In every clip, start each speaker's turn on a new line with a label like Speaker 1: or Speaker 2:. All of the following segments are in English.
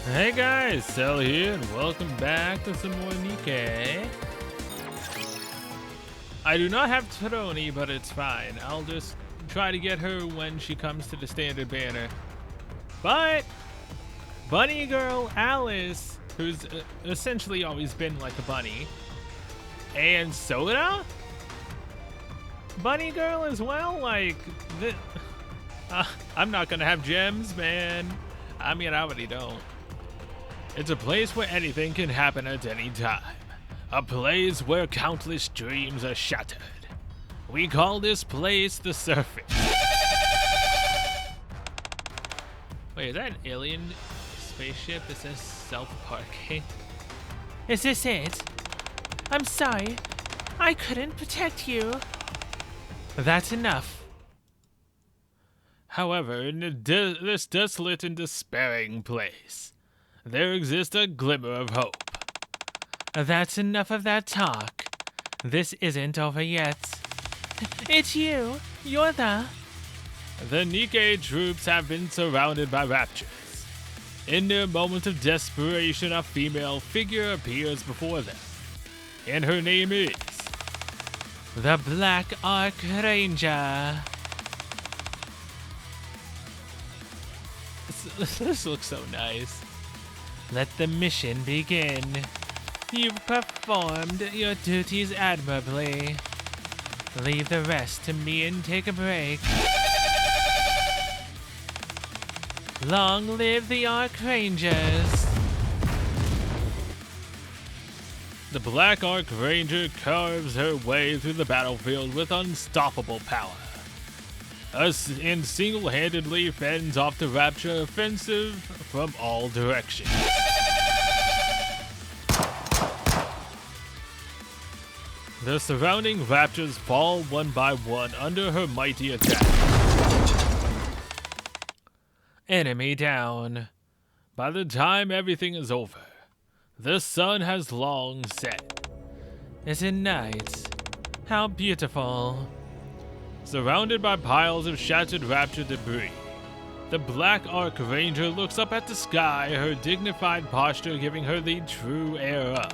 Speaker 1: Hey guys, Sel here, and welcome back to some more Nikke. I do not have Troni, but it's fine. I'll just try to get her when she comes to the standard banner. But Bunny Girl Alice, who's essentially always been like a bunny, and Soda? Bunny Girl as well? I'm not gonna have gems, man. I mean, I already don't. It's a place where anything can happen at any time. A place where countless dreams are shattered. We call this place the surface. Wait, is that an alien spaceship that says self-parking?
Speaker 2: Is this it? I'm sorry. I couldn't protect you.
Speaker 1: That's enough. However, in this desolate and despairing place, there exists a glimmer of hope.
Speaker 2: That's enough of that talk. This isn't over yet. It's you. You're the
Speaker 1: Nikke troops have been surrounded by raptures. In their moment of desperation, a female figure appears before them, and her name is
Speaker 2: the Black Archranger.
Speaker 1: This looks so nice.
Speaker 2: Let the mission begin. You've performed your duties admirably. Leave the rest to me and take a break. Long live the Archrangers!
Speaker 1: The Black Archranger carves her way through the battlefield with unstoppable power, and single-handedly fends off the Rapture offensive from all directions. The surrounding Raptors fall one by one under her mighty attack. Enemy down. By the time everything is over, the sun has long set.
Speaker 2: Is it night? How beautiful.
Speaker 1: Surrounded by piles of shattered Rapture debris, the Black Archranger looks up at the sky, her dignified posture giving her the true air of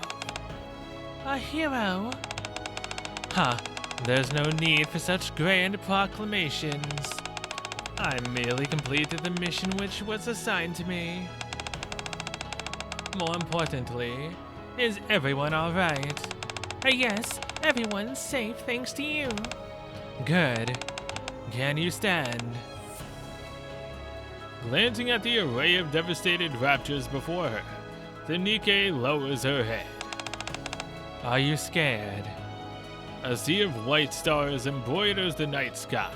Speaker 2: a hero. Huh, there's no need for such grand proclamations. I merely completed the mission which was assigned to me. More importantly, is everyone alright? Yes, everyone's safe thanks to you. Good. Can you stand?
Speaker 1: Glancing at the array of devastated Raptures before her, the Nikke lowers her head.
Speaker 2: Are you scared?
Speaker 1: A sea of white stars embroiders the night sky.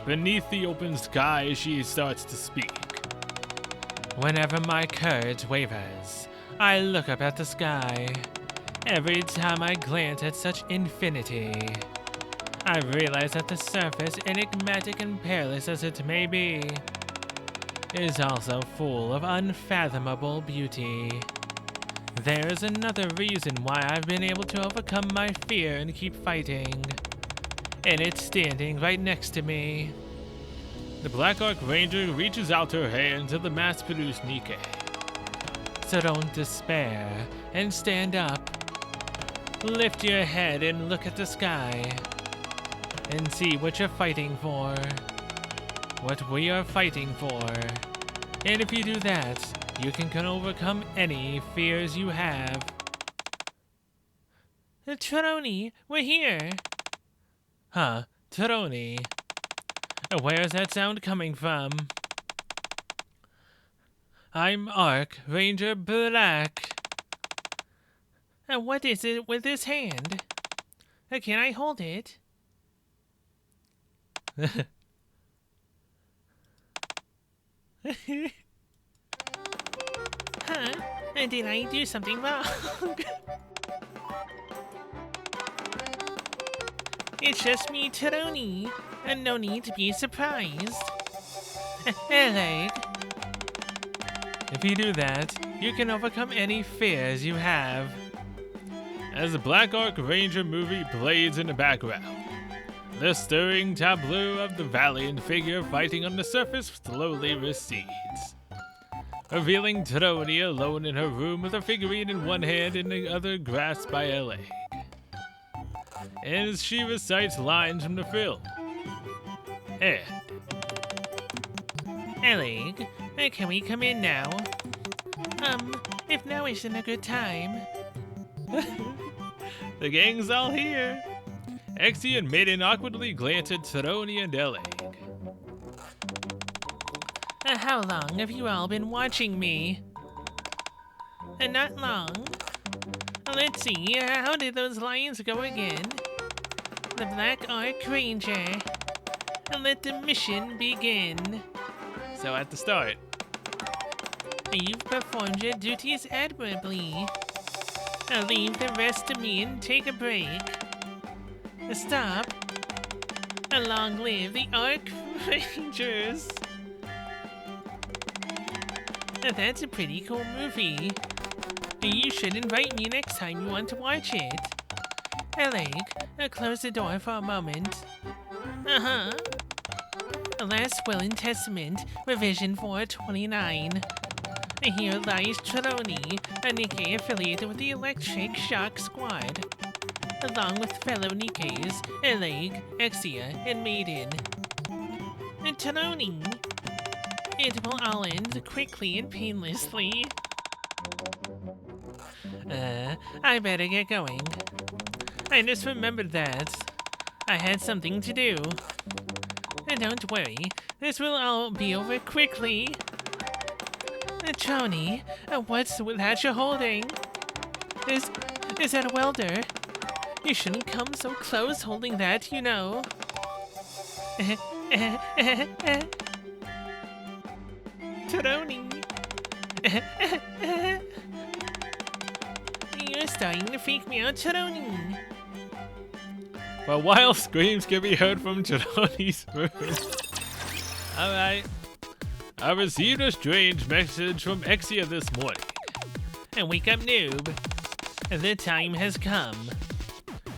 Speaker 1: Beneath the open sky, she starts to speak.
Speaker 2: Whenever my courage wavers, I look up at the sky. Every time I glance at such infinity, I realize that the surface, enigmatic and perilous as it may be, is also full of unfathomable beauty. There's another reason why I've been able to overcome my fear and keep fighting. And it's standing right next to me.
Speaker 1: The Black Archranger reaches out her hand to the mass-produced Nikke.
Speaker 2: So don't despair and stand up. Lift your head and look at the sky. And see what you're fighting for. What we are fighting for. And if you do that, you can overcome any fears you have. Troni, we're here. Huh, Troni. Where's that sound coming from? I'm Archranger Black. What is it with this hand? Can I hold it? Huh? Did I do something wrong? It's just me, Troni, and no need to be surprised. Leg. If you do that, you can overcome any fears you have.
Speaker 1: As the Black Archranger movie plays in the background, the stirring tableau of the valiant figure fighting on the surface slowly recedes. revealing Troni alone in her room with a figurine in one hand and the other grasped by Eleg. As she recites lines from the film. And
Speaker 2: Eleg, can we come in now? If now isn't a good time.
Speaker 1: the gang's all here. Exie and Maiden awkwardly glance at Troni and Eleg.
Speaker 2: How long have you all been watching me? Not long. Let's see, how did those lines go again? The Black Ark Ranger. Let the mission begin.
Speaker 1: So at the start.
Speaker 2: You've performed your duties admirably. I'll leave the rest to me and take a break. Stop. Long live the Ark Rangers. That's a pretty cool movie. You should invite me next time you want to watch it. Eleg, close the door for a moment. Last Will and Testament, Revision 429. Here lies Troni, a Nikke affiliated with the Electric Shock Squad, along with fellow Nikkes, Eleg, Exia, and Maiden. Troni. It will all end quickly and painlessly. I better get going. I just remembered that I had something to do. Don't worry, this will all be over quickly. Troni, what's that you're holding? Is that a welder? You shouldn't come so close holding that, you know. Troni. You're starting to freak me out, Troni.
Speaker 1: But wild screams can be heard from Troni's room. Alright. I received a strange message from Exia this morning.
Speaker 2: And wake up, noob. The time has come.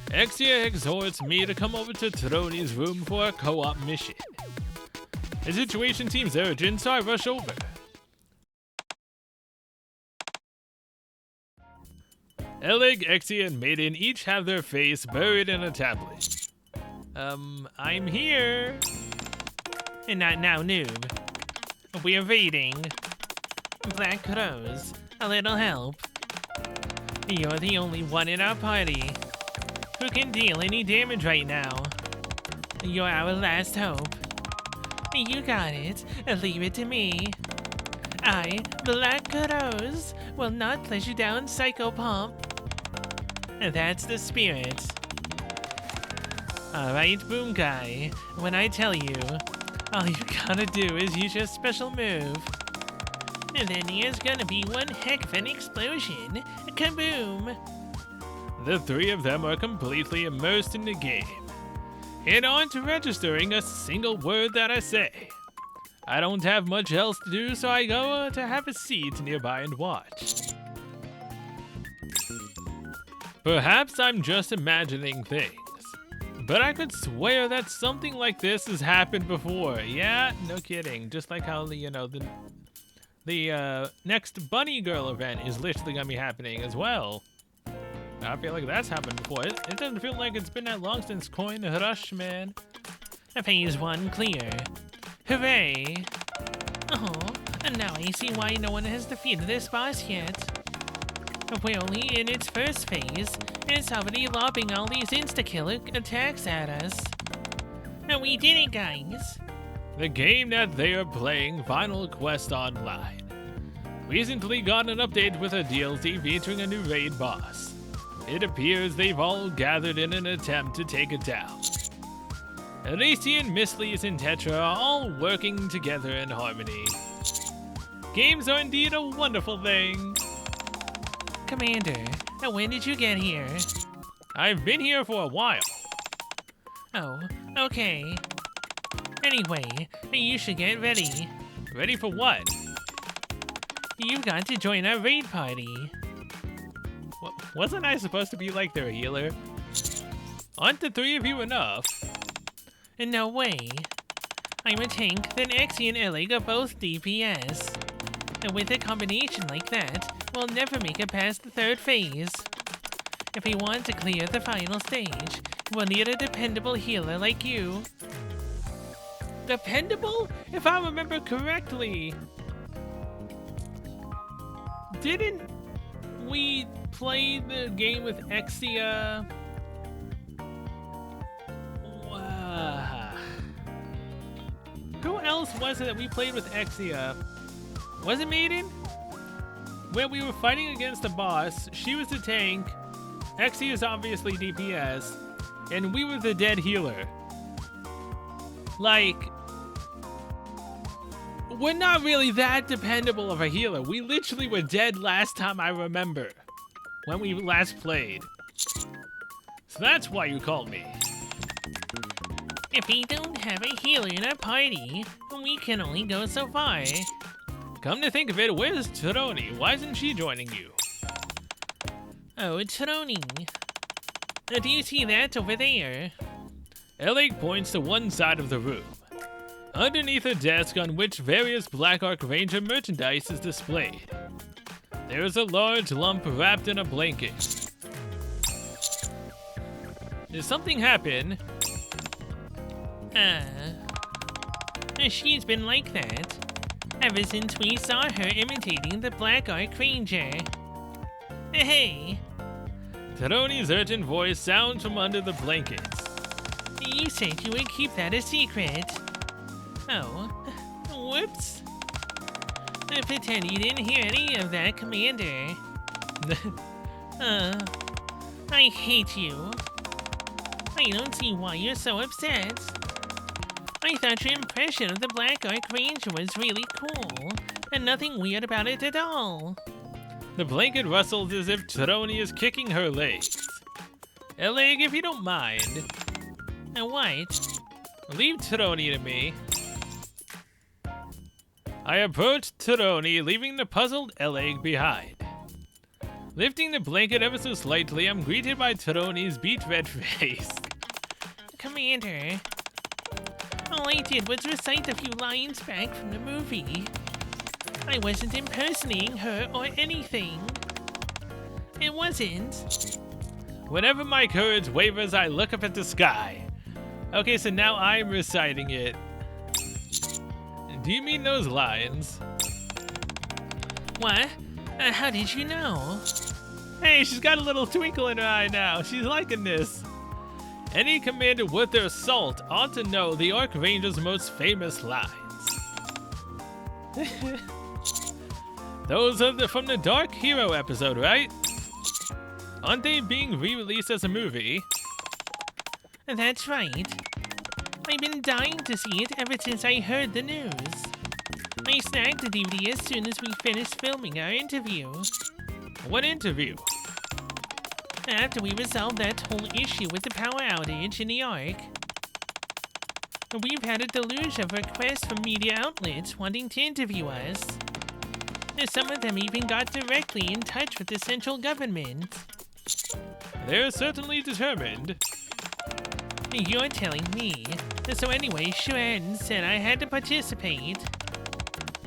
Speaker 1: Exia exhorts me to come over to Troni's room for a co-op mission. The situation seems urgent, so I rush over. Eleg, Exia, and Maiden each have their face buried in a tablet. I'm here.
Speaker 2: And not now, noob. We're waiting. Black Rose, a little help. You're the only one in our party who can deal any damage right now. You're our last hope. You got it. Leave it to me. I, Black Rose, will not let you down, Psychopomp. That's the spirit. Alright, Boom Guy. When I tell you, all you gotta do is use your special move. And then there's gonna be one heck of an explosion. Kaboom!
Speaker 1: The three of them are completely immersed in the game, and aren't registering a single word that I say. I don't have much else to do, so I go to have a seat nearby and watch. Perhaps I'm just imagining things, but I could swear that something like this has happened before. Yeah, no kidding. Just like how the next Bunny Girl event is literally gonna be happening as well. I feel like that's happened before. It doesn't feel like it's been that long since Coin Rush, man.
Speaker 2: Phase 1 clear. Hooray! Oh, and now I see why no one has defeated this boss yet. We're only in its first phase, and it's already lobbing all these insta-killer attacks at us. And we did it, guys!
Speaker 1: The game that they are playing, Final Quest Online, recently got an update with a DLC featuring a new raid boss. It appears they've all gathered in an attempt to take it down. Elysian, Mislies, and Tetra are all working together in harmony. Games are indeed a wonderful thing.
Speaker 2: Commander, when did you get here?
Speaker 1: I've been here for a while.
Speaker 2: Oh, okay. Anyway, you should get ready.
Speaker 1: Ready for what?
Speaker 2: You've got to join our raid party.
Speaker 1: Wasn't I supposed to be like their healer? Aren't the three of you enough?
Speaker 2: No way. I'm a tank, then Exie and Eleg are both DPS. And with a combination like that, we'll never make it past the third phase. If we want to clear the final stage, we'll need a dependable healer like you.
Speaker 1: Dependable? If I remember correctly. Didn't we play the game with Exia? Who else was it that we played with Exia? Was it Maiden? Where we were fighting against the boss, she was the tank, Exia is obviously DPS, and we were the dead healer. Like, we're not really that dependable of a healer. We literally were dead last time I remember, when we last played. So that's why you called me.
Speaker 2: If we don't have a healer in our party, we can only go so far.
Speaker 1: Come to think of it, where's Taroni? Why isn't she joining you?
Speaker 2: Oh, Taroni. Do you see that over there?
Speaker 1: Eleg points to one side of the room. Underneath a desk on which various Black Ark Ranger merchandise is displayed. There is a large lump wrapped in a blanket. Did something happen?
Speaker 2: She's been like that ever since we saw her imitating the Black Ark Ranger. Hey!
Speaker 1: Taroni's urgent voice sounds from under the blanket.
Speaker 2: You said you would keep that a secret. Oh, whoops. Pretend you didn't hear any of that, Commander. I hate you. I don't see why you're so upset. I thought your impression of the Black Ark Ranger was really cool, and nothing weird about it at all.
Speaker 1: The blanket rustles as if Taroni is kicking her legs. Eleg, if you don't mind.
Speaker 2: What?
Speaker 1: Leave Taroni to me. I approached Taroni, leaving the puzzled Eleg behind. Lifting the blanket ever so slightly, I'm greeted by Taroni's beet red face.
Speaker 2: Commander, all I did was recite a few lines back from the movie. I wasn't impersonating her or anything. It wasn't.
Speaker 1: Whenever my courage wavers, I look up at the sky. Okay, so now I'm reciting it. Do you mean those lines?
Speaker 2: What? How did you know?
Speaker 1: Hey, she's got a little twinkle in her eye now. She's liking this. Any commander worth their salt ought to know the Ark Ranger's most famous lines. Those are from the Dark Hero episode, right? Aren't they being re-released as a movie?
Speaker 2: That's right. I've been dying to see it ever since I heard the news. I snagged the DVD as soon as we finished filming our interview.
Speaker 1: What interview?
Speaker 2: After we resolved that whole issue with the power outage in the Ark. We've had a deluge of requests from media outlets wanting to interview us. Some of them even got directly in touch with the central government.
Speaker 1: They're certainly determined.
Speaker 2: You're telling me. So anyway, Shuan said I had to participate.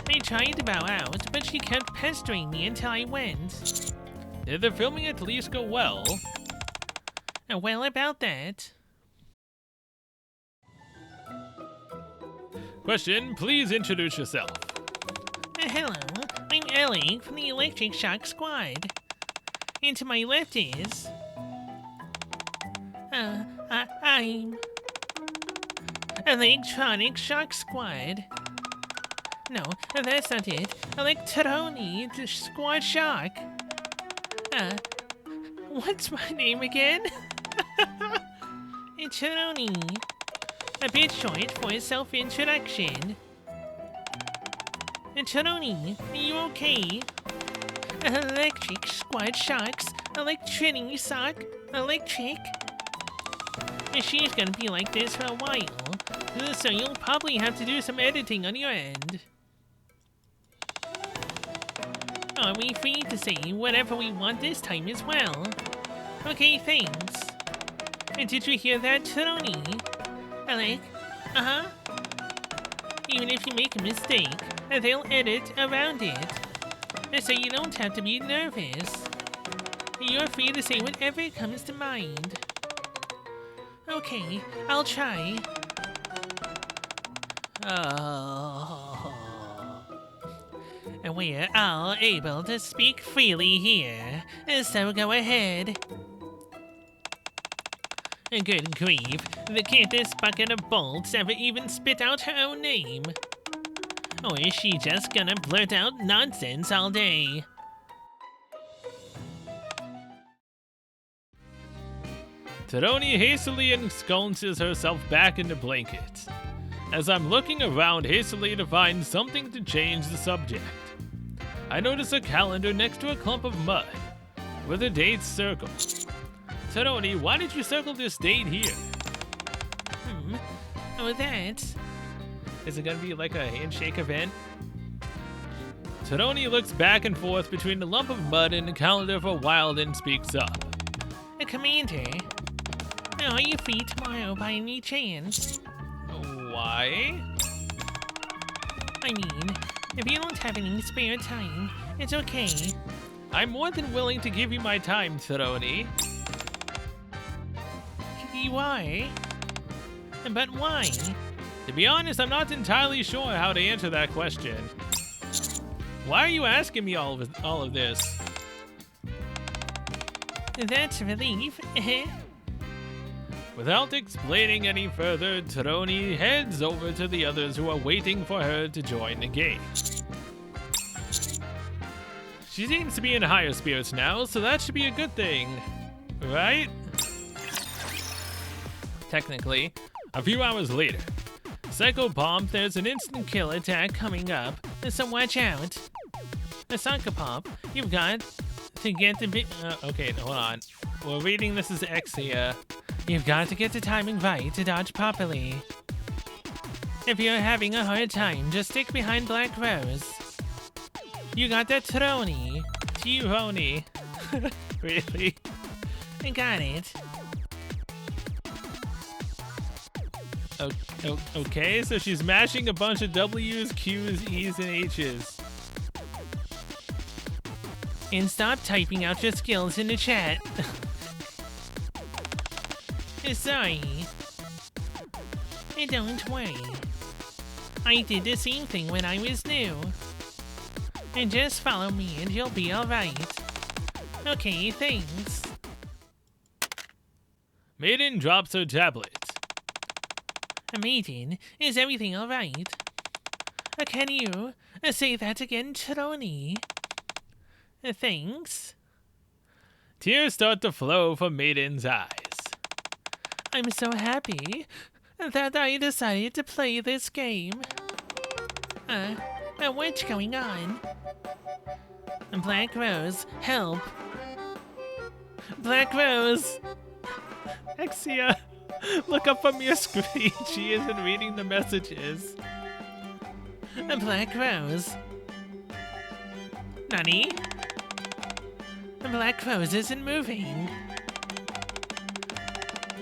Speaker 2: I tried to bow out, but she kept pestering me until I went.
Speaker 1: Did the filming at least go well?
Speaker 2: Well, about that.
Speaker 1: Question, please introduce yourself.
Speaker 2: Hello, I'm Ellie from the Electric Shock Squad. And to my left is... I'm... Electronic Shock Squad. No, that's not it. Electronic Squad Shock. What's my name again? Electronic. A bit short for self-introduction. Electronic, are you okay? Electric Squad Shocks. Electronic Sock. Electric. She's gonna be like this for a while, so you'll probably have to do some editing on your end. Are we free to say whatever we want this time as well? Okay, thanks. And did you hear that, Tony? Alec? Even if you make a mistake, they'll edit around it. So you don't have to be nervous. You're free to say whatever comes to mind. Okay, I'll try. We're all able to speak freely here, so go ahead. Good grief, can't this bucket of bolts ever even spit out her own name? Or is she just gonna blurt out nonsense all day?
Speaker 1: Teroni hastily ensconces herself back in the blanket, as I'm looking around hastily to find something to change the subject. I notice a calendar next to a clump of mud, with a date circled. Teroni, why did you circle this date here?
Speaker 2: Oh, that?
Speaker 1: Is it gonna be like a handshake event? Teroni looks back and forth between the lump of mud and the calendar for a while, then speaks up.
Speaker 2: Commander, are you free tomorrow by any chance?
Speaker 1: Why?
Speaker 2: I mean, if you don't have any spare time, it's okay.
Speaker 1: I'm more than willing to give you my time, Teroni.
Speaker 2: You are? But why?
Speaker 1: To be honest, I'm not entirely sure how to answer that question. Why are you asking me all of this?
Speaker 2: That's a relief.
Speaker 1: Without explaining any further, Teroni heads over to the others who are waiting for her to join the game. She seems to be in higher spirits now, so that should be a good thing, right? Technically, a few hours later. Psycho Pomp, there's an instant kill attack coming up, so watch out. Psycho Pomp, you've got to get the okay, hold on. We're reading this as Exia. You've got to get the timing right to dodge properly. If you're having a hard time, just stick behind Black Rose. You got that Teroni. Teroni. Really?
Speaker 2: I got it.
Speaker 1: Okay, so she's mashing a bunch of W's, Q's, E's, and H's.
Speaker 2: And stop typing out your skills in the chat. Sorry. Don't worry. I did the same thing when I was new. And just follow me and you'll be alright. Okay, thanks.
Speaker 1: Maiden drops her tablet.
Speaker 2: Maiden, is everything alright? Can you say that again, Teroni? Thanks.
Speaker 1: Tears start to flow from Maiden's eyes.
Speaker 2: I'm so happy that I decided to play this game. What's going on? Black Rose, help. Black Rose!
Speaker 1: Exia, look up from your screen. She isn't reading the messages.
Speaker 2: Black Rose. Nani? Black Rose isn't moving.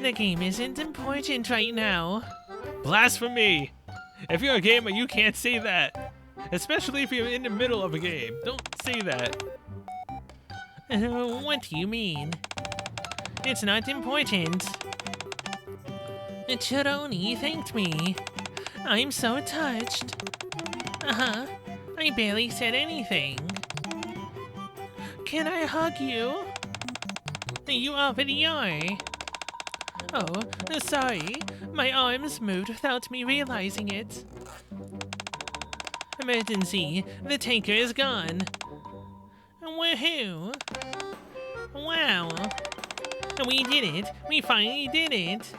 Speaker 2: The game isn't important right now.
Speaker 1: Blasphemy! If you're a gamer, you can't say that. Especially if you're in the middle of a game. Don't say that.
Speaker 2: What do you mean? It's not important. Teroni thanked me. I'm so touched. I barely said anything. Can I hug you? You already are. Oh, sorry. My arms moved without me realizing it. Emergency. The tanker is gone. Woohoo! Wow. We did it. We finally did it.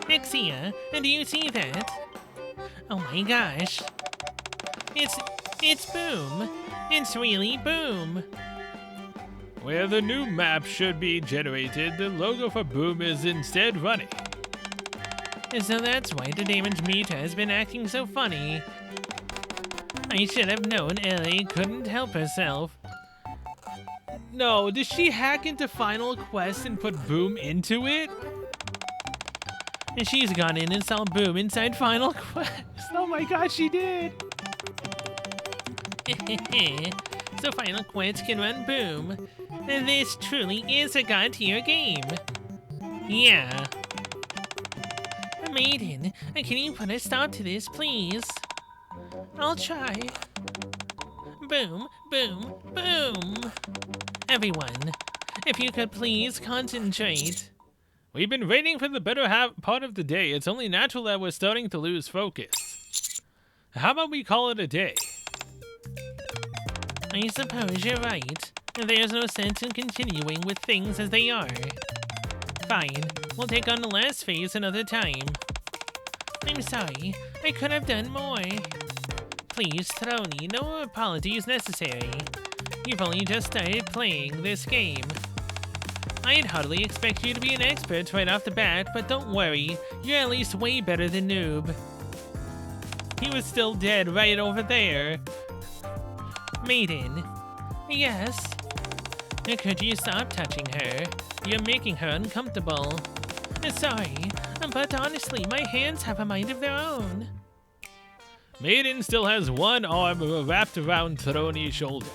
Speaker 2: Exia, do you see that? Oh my gosh. It's Boom. It's really Boom.
Speaker 1: Where the new map should be generated, the logo for Boom is instead running.
Speaker 2: So that's why the damaged meat has been acting so funny. I should have known Ellie couldn't help herself.
Speaker 1: No, did she hack into Final Quest and put Boom into it?
Speaker 2: And she's gone in and saw Boom inside Final Quest.
Speaker 1: Oh my god, she did!
Speaker 2: So final quest can run boom. This truly is a god-tier game. Yeah. Maiden, can you put a stop to this, please? I'll try. Boom, boom, boom. Everyone, if you could please concentrate.
Speaker 1: We've been waiting for the better part of the day. It's only natural that we're starting to lose focus. How about we call it a day?
Speaker 2: I suppose you're right. There's no sense in continuing with things as they are. Fine, we'll take on the last phase another time. I'm sorry, I could have done more. Please, Throny, no apologies necessary. You've only just started playing this game. I'd hardly expect you to be an expert right off the bat, but don't worry, you're at least way better than Noob.
Speaker 1: He was still dead right over there.
Speaker 2: Maiden. Yes? Could you stop touching her? You're making her uncomfortable. Sorry, but honestly, my hands have a mind of their own.
Speaker 1: Maiden still has one arm wrapped around Throny's shoulder.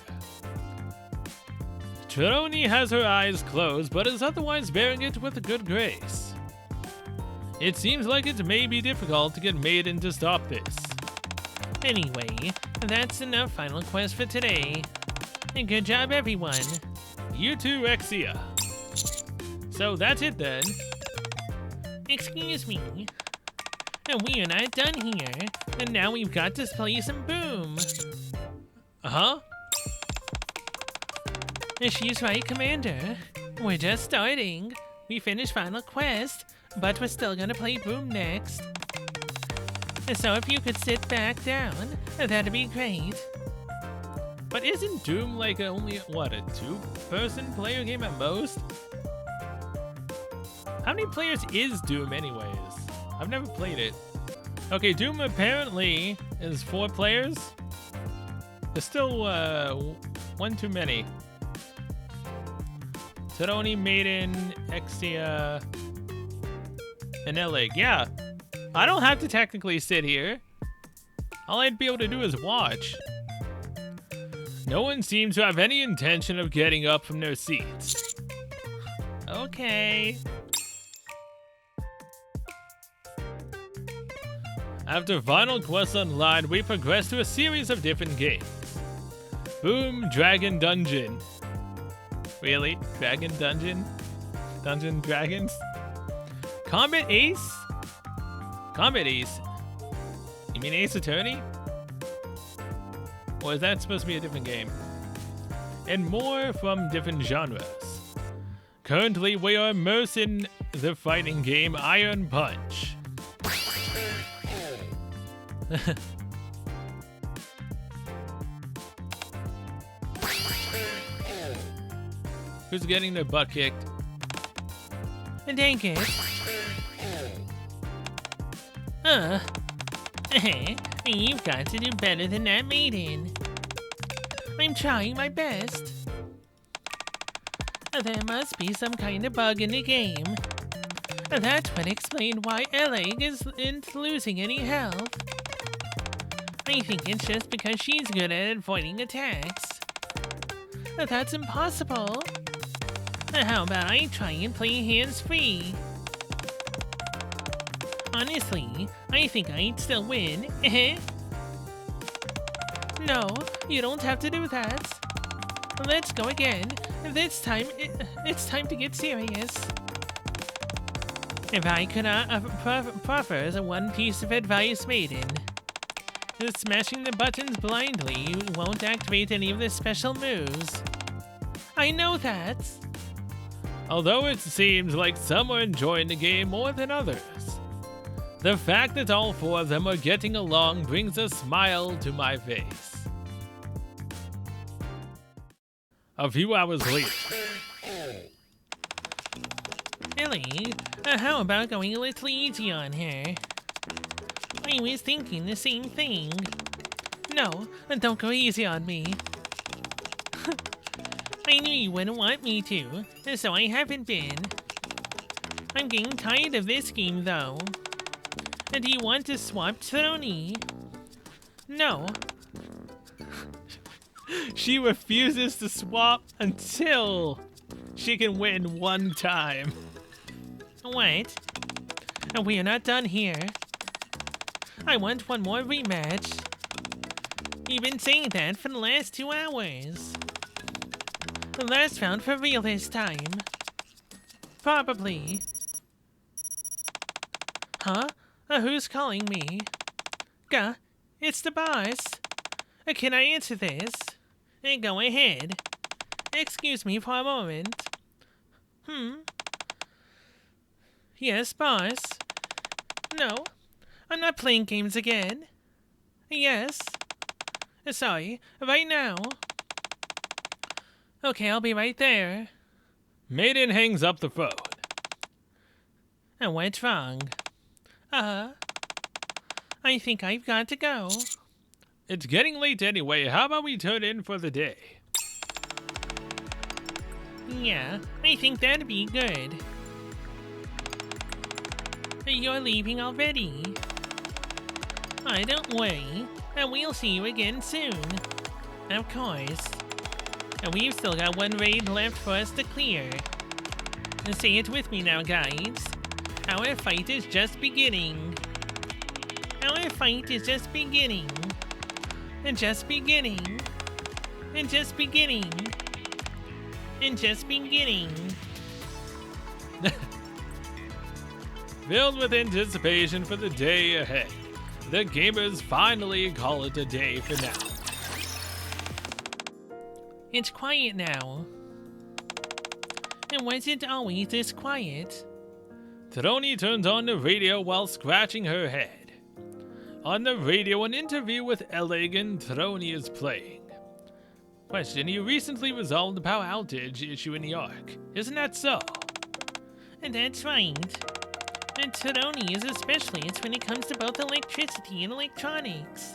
Speaker 1: Throny has her eyes closed, but is otherwise bearing it with a good grace. It seems like it may be difficult to get Maiden to stop this.
Speaker 2: Anyway, that's enough final quest for today. Good job, everyone.
Speaker 1: You too, Exia. So that's it then.
Speaker 2: Excuse me. We are not done here. And now we've got to play some Boom.
Speaker 1: Uh-huh.
Speaker 2: She's right, Commander. We're just starting. We finished Final Quest, but we're still gonna play Boom next. So if you could sit back down, that'd be great.
Speaker 1: But isn't Doom like only, what, a two-person player game at most? How many players is Doom anyways? I've never played it. Okay, Doom apparently is 4 players. There's still one too many. Throny, Maiden, Exia, and Elig. Yeah, I don't have to technically sit here. All I'd be able to do is watch. No one seems to have any intention of getting up from their seats. Okay. After Final Quest Online, we progress to a series of different games. Boom, Dragon Dungeon. Really? Dragon Dungeon? Dungeon Dragons? Combat Ace? Combat Ace? You mean Ace Attorney? Or is that supposed to be a different game? And more from different genres. Currently, we are immersed in the fighting game Iron Punch. Who's getting their butt kicked?
Speaker 2: Dang it. You've got to do better than that, Maiden. I'm trying my best. There must be some kind of bug in the game. That would explain why Elig isn't losing any health. I think it's just because she's good at avoiding attacks. That's impossible. How about I try and play hands-free? Honestly, I think I'd still win. No, you don't have to do that. Let's go again. This time, it's time to get serious. If I could proffer as one piece of advice, Maiden. Smashing the buttons blindly won't activate any of the special moves. I know that.
Speaker 1: Although it seems like some are enjoying the game more than others. The fact that all 4 of them are getting along brings a smile to my face. A few hours later.
Speaker 2: Ellie, how about going a little easy on her? I was thinking the same thing. No, don't go easy on me. I knew you wouldn't want me to, so I haven't been. I'm getting tired of this game, though. Do you want to swap Throny? No.
Speaker 1: She refuses to swap until she can win one time.
Speaker 2: What? We are not done here. I want one more rematch. You've been saying that for the last 2 hours. The last round for real this time. Probably. Huh? Who's calling me? It's the boss. Can I answer this? Go ahead. Excuse me for a moment. Yes, boss. No, I'm not playing games again. Yes. Sorry, right now. Okay, I'll be right there.
Speaker 1: Maiden hangs up the phone.
Speaker 2: What's wrong? I think I've got to go.
Speaker 1: It's getting late anyway. How about we turn in for the day?
Speaker 2: Yeah, I think that'd be good. You're leaving already. Don't worry. We'll see you again soon. Of course. We've still got one raid left for us to clear. Say it with me now, guys. Our fight is just beginning. Our fight is just beginning. And just beginning. And just beginning. And just beginning.
Speaker 1: Filled with anticipation for the day ahead, the gamers finally call it a day for now.
Speaker 2: It's quiet now. And was it always this quiet?
Speaker 1: Throni turns on the radio while scratching her head. On the radio, an interview with Elegant Throni is playing. Question: you recently resolved the power outage issue in the Ark. Isn't that so?
Speaker 2: And that's right. And Throni is a specialist when it comes to both electricity and electronics.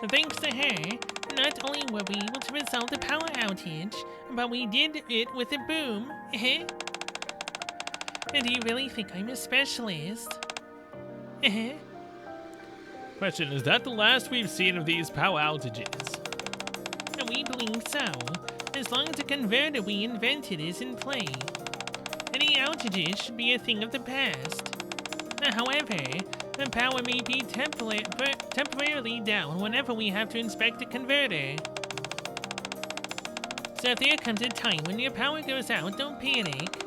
Speaker 2: Thanks to her, not only were we able to resolve the power outage, but we did it with a boom. Do you really think I'm a specialist?
Speaker 1: Question: is that the last we've seen of these power outages?
Speaker 2: We believe so, as long as the converter we invented is in play. Any outages should be a thing of the past. However, the power may be temporarily down whenever we have to inspect a converter. So if there comes a time when your power goes out, don't panic.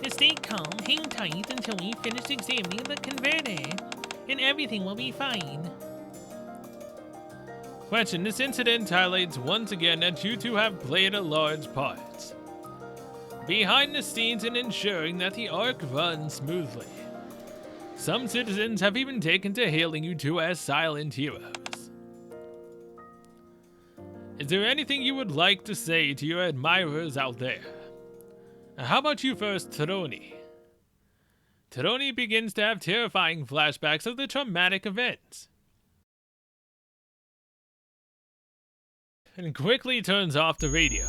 Speaker 2: Stay calm, hang tight until we finish examining the converter, and everything will be fine.
Speaker 1: Question: this incident highlights once again that you two have played a large part behind the scenes in ensuring that the Ark runs smoothly. Some citizens have even taken to hailing you two as silent heroes. Is there anything you would like to say to your admirers out there? How about you first, Throni? Throni begins to have terrifying flashbacks of the traumatic events, and quickly turns off the radio.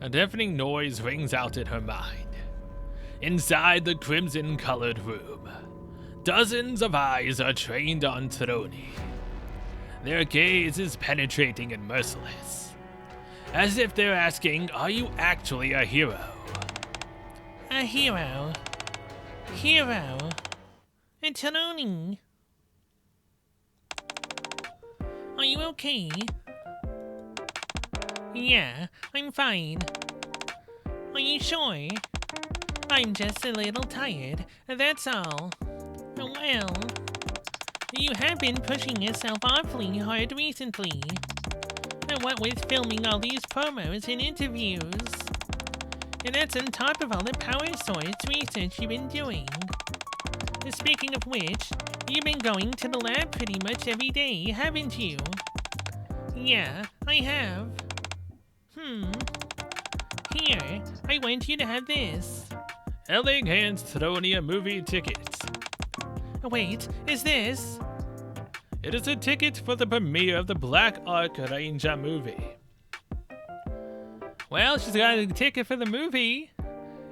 Speaker 1: A deafening noise rings out in her mind. Inside the crimson-colored room, dozens of eyes are trained on Throni. Their gaze is penetrating and merciless, as if they're asking, are you actually a hero?
Speaker 2: A hero? Hero? And Throni? Are you okay? Yeah, I'm fine. Are you sure? I'm just a little tired, that's all. Well, you have been pushing yourself awfully hard recently. What with filming all these promos and interviews. And that's on top of all the power source research you've been doing. Speaking of which, you've been going to the lab pretty much every day, haven't you? Yeah, I have. Here, I want you to have this.
Speaker 1: Elling hands Throni a movie ticket.
Speaker 2: Wait, is this?
Speaker 1: It is a ticket for the premiere of the Black Ark Ranger movie. Well, she's got a ticket for the movie.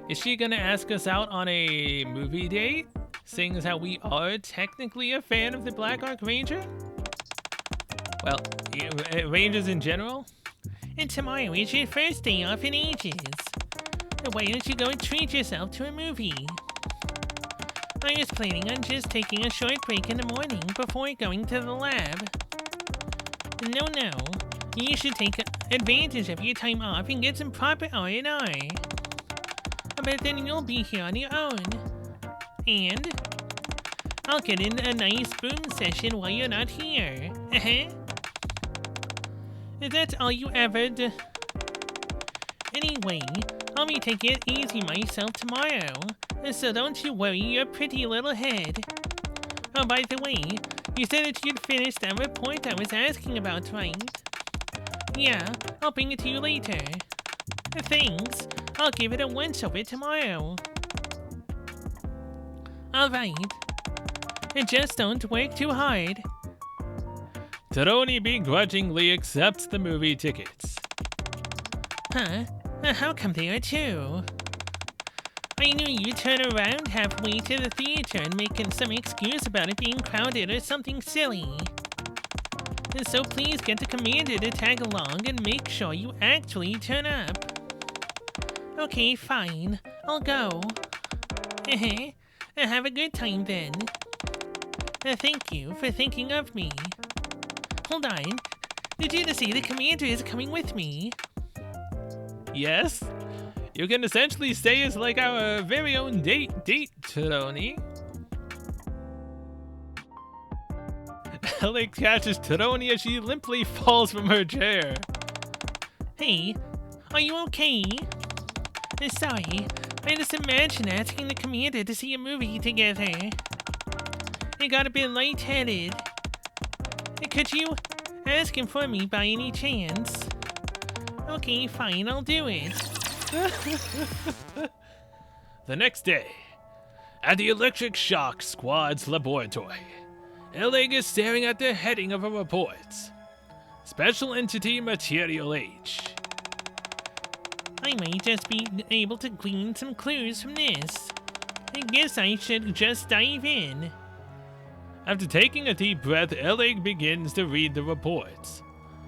Speaker 1: Is she gonna ask us out on a movie date? Seeing as how we are technically a fan of the Black Ark Ranger? Well, ranges in general?
Speaker 2: And tomorrow is your first day off in ages. Why don't you go and treat yourself to a movie? I was planning on just taking a short break in the morning before going to the lab. No, you should take advantage of your time off and get some proper R&R. But then you'll be here on your own. And I'll get in a nice boom session while you're not here. That's all you ever do. Anyway, I'll be taking it easy myself tomorrow, so don't you worry your pretty little head. Oh, by the way, you said that you'd finished that report I was asking about, right? Yeah, I'll bring it to you later. Thanks, I'll give it a once-over tomorrow. Alright. Just don't work too hard.
Speaker 1: Tadoni begrudgingly accepts the movie tickets.
Speaker 2: Huh? How come they are two? I knew you'd turn around halfway to the theater and make some excuse about it being crowded or something silly. So please get the commander to tag along and make sure you actually turn up. Okay, fine. I'll go. Have a good time then. Thank you for thinking of me. Hold on. Did you just say the commander is coming with me?
Speaker 1: Yes? You can essentially say it's like our very own date, Tadoni. Ellie catches Tadoni as she limply falls from her chair.
Speaker 2: Hey, are you okay? Sorry, I just imagined asking the commander to see a movie together. I got a bit lightheaded. Could you ask him for me by any chance? Okay, fine, I'll do it.
Speaker 1: The next day, at the Electric Shock Squad's laboratory, Illig is staring at the heading of a report. Special Entity Material H.
Speaker 2: I might just be able to glean some clues from this. I guess I should just dive in.
Speaker 1: After taking a deep breath, Illig begins to read the report.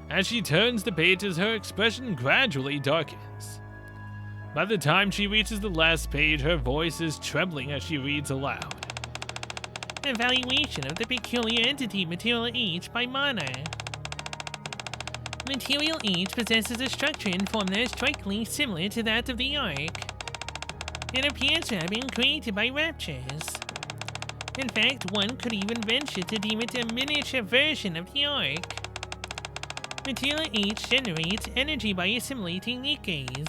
Speaker 1: As she turns the pages, her expression gradually darkens. By the time she reaches the last page, her voice is trembling as she reads aloud.
Speaker 2: Evaluation of the peculiar entity Material H by Mana. Material H possesses a structure and form that is strikingly similar to that of the Ark. It appears to have been created by raptures. In fact, one could even venture to deem it a miniature version of the Ark. Material H generates energy by assimilating Nikkes,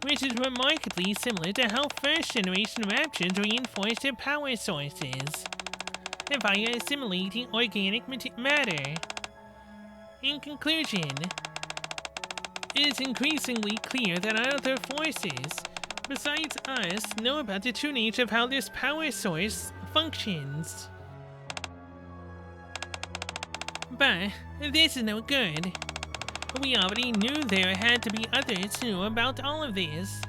Speaker 2: which is remarkably similar to how first-generation raptors reinforce their power sources via assimilating organic matter. In conclusion, it is increasingly clear that other forces, besides us, know about the true nature of how this power source functions. But this is no good. We already knew there had to be others who knew about all of this.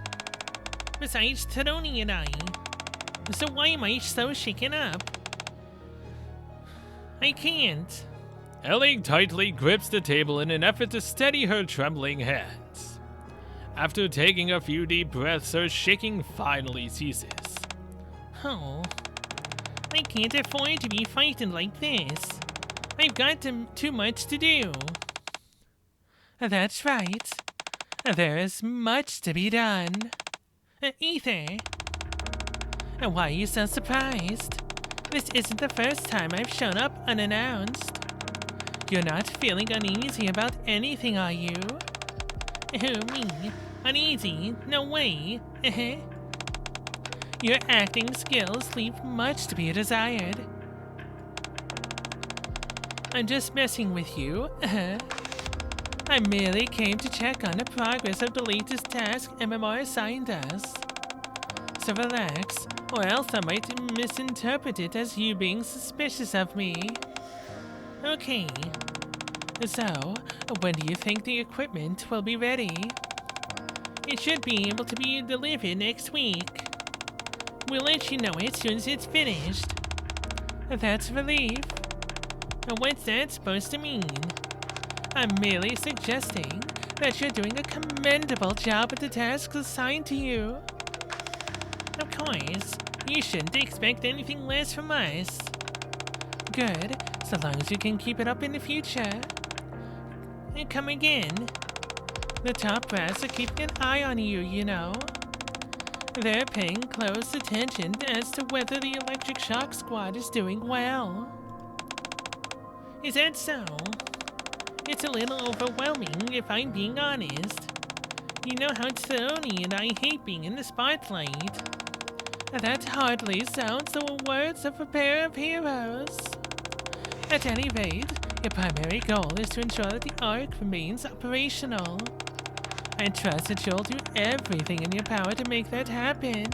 Speaker 2: Besides Tadoni and I. So why am I so shaken up? I can't.
Speaker 1: Ellie tightly grips the table in an effort to steady her trembling hands. After taking a few deep breaths, her shaking finally ceases.
Speaker 2: Oh, I can't afford to be frightened like this. I've got too much to do. That's right. There is much to be done. Ether. Why are you so surprised? This isn't the first time I've shown up unannounced. You're not feeling uneasy about anything, are you? Me? Uneasy? No way. Your acting skills leave much to be desired. I'm just messing with you. I merely came to check on the progress of the latest task MMR assigned us. So relax, or else I might misinterpret it as you being suspicious of me. Okay. So, when do you think the equipment will be ready? It should be able to be delivered next week. We'll let you know as soon as it's finished. That's a relief. Now what's that supposed to mean? I'm merely suggesting that you're doing a commendable job at the tasks assigned to you. Of course, you shouldn't expect anything less from us. Good, so long as you can keep it up in the future. And come again. The top brass are keeping an eye on you, you know. They're paying close attention as to whether the Electric Shock Squad is doing well. Is that so? It's a little overwhelming, if I'm being honest. You know how Tony and I hate being in the spotlight. That hardly sounds the words of a pair of heroes. At any rate, your primary goal is to ensure that the Ark remains operational. I trust that you'll do everything in your power to make that happen.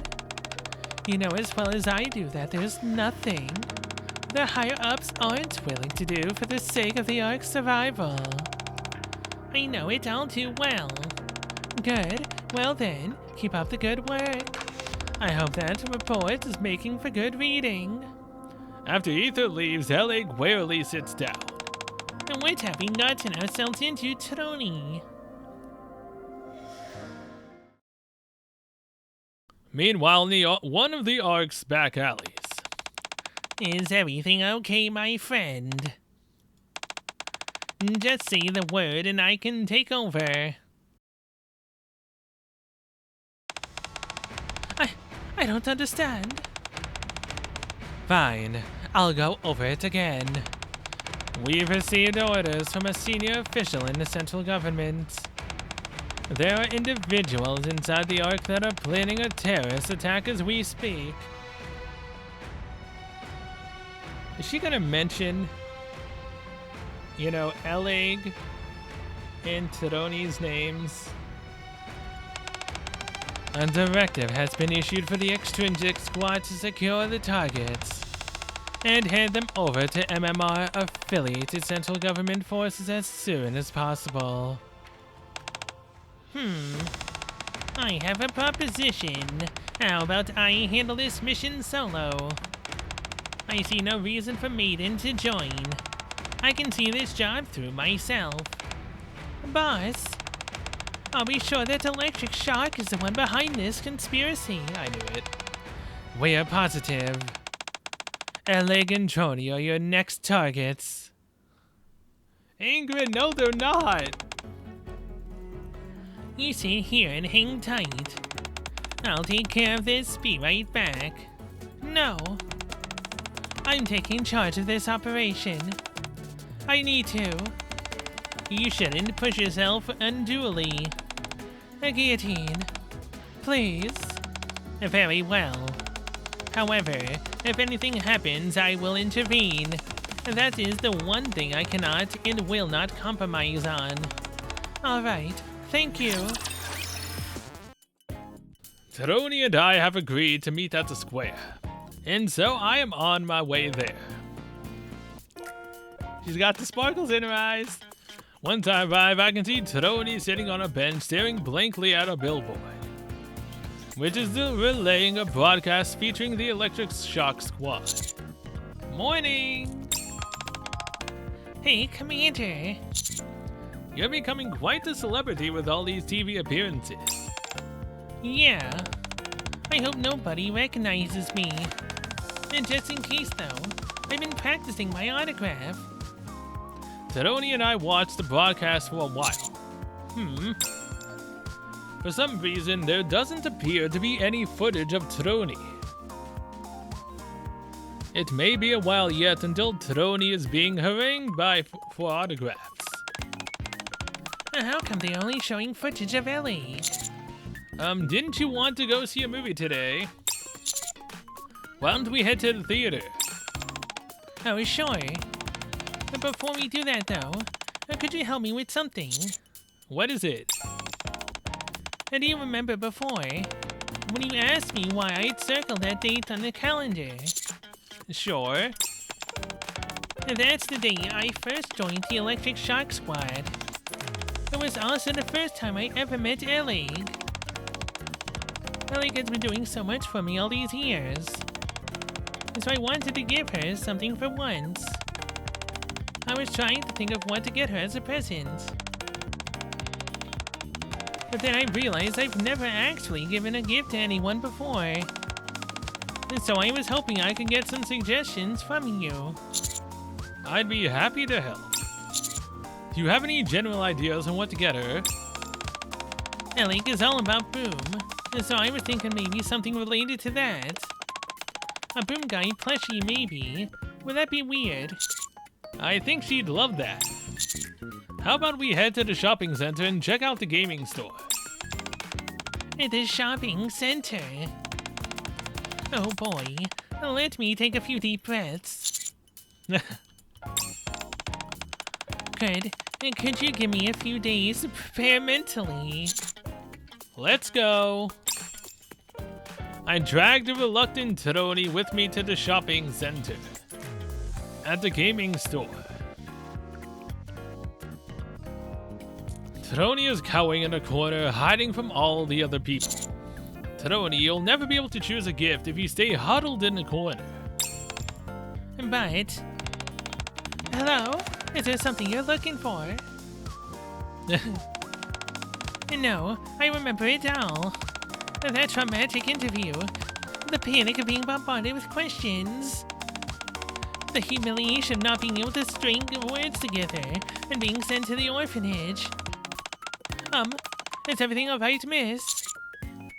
Speaker 2: You know as well as I do that there's nothing the higher-ups aren't willing to do for the sake of the Ark's survival. I know it all too well. Good. Well then, keep up the good work. I hope that report is making for good reading.
Speaker 1: After Ether leaves, Ellie wearily sits down.
Speaker 2: And what have we gotten ourselves into, Tony?
Speaker 1: Meanwhile, in one of the Ark's back alleys.
Speaker 2: Is everything okay, my friend? Just say the word and I can take over. I don't understand.
Speaker 1: Fine, I'll go over it again. We've received orders from a senior official in the central government. There are individuals inside the Ark that are planning a terrorist attack as we speak. Is she gonna mention, you know, Elig and Tyroni's names? A directive has been issued for the extrinsic squad to secure the targets and hand them over to MMR affiliated central government forces as soon as possible.
Speaker 2: I have a proposition. How about I handle this mission solo? I see no reason for Maiden to join. I can see this job through myself. Boss, I'll be sure that Electric Shock is the one behind this conspiracy.
Speaker 1: I knew it. We are positive. Elig and Trony are your next targets. Ingrid, no they're not.
Speaker 2: You sit here and hang tight. I'll take care of this, be right back. No. I'm taking charge of this operation. I need to. You shouldn't push yourself unduly. A guillotine. Please. Very well. However, if anything happens, I will intervene. That is the one thing I cannot and will not compromise on. All right. Thank you.
Speaker 1: Tyroni and I have agreed to meet at the square, and so I am on my way there. She's got the sparkles in her eyes. Once I arrive, I can see Tyroni sitting on a bench staring blankly at a billboard, which is relaying a broadcast featuring the Electric Shock Squad. Morning!
Speaker 2: Hey, Commander.
Speaker 1: You're becoming quite the celebrity with all these TV appearances.
Speaker 2: Yeah. I hope nobody recognizes me. And just in case though, I've been practicing my autograph.
Speaker 1: Tyroni and I watched the broadcast for a while. For some reason, there doesn't appear to be any footage of Tyroni. It may be a while yet until Tyroni is being harangued for autographs.
Speaker 2: How come they're only showing footage of Ellie?
Speaker 1: Didn't you want to go see a movie today? Why don't we head to the theater?
Speaker 2: Oh, sure. But before we do that, though, could you help me with something?
Speaker 1: What is it?
Speaker 2: Do you remember before, when you asked me why I'd circled that date on the calendar?
Speaker 1: Sure.
Speaker 2: That's the day I first joined the Electric Shock Squad. It was also the first time I ever met Ellie. Ellie has been doing so much for me all these years. So I wanted to give her something for once. I was trying to think of what to get her as a present. But then I realized I've never actually given a gift to anyone before. And so I was hoping I could get some suggestions from you.
Speaker 1: I'd be happy to help. Do you have any general ideas on what to get her?
Speaker 2: Alec is all about Boom, and so I was thinking maybe something related to that. A Boom Guy plushie, maybe. Would that be weird?
Speaker 1: I think she'd love that. How about we head to the shopping center and check out the gaming store?
Speaker 2: At the shopping center? Oh boy, let me take a few deep breaths. Could you give me a few days to prepare mentally?
Speaker 1: Let's go. I dragged a reluctant Tony with me to the shopping center. At the gaming store, Tony is cowering in a corner, hiding from all the other people. Tony, you'll never be able to choose a gift if you stay huddled in a corner.
Speaker 2: But... Hello? Is there something you're looking for? No, I remember it all. That traumatic interview. The panic of being bombarded with questions. The humiliation of not being able to string words together and being sent to the orphanage. Is everything alright, miss?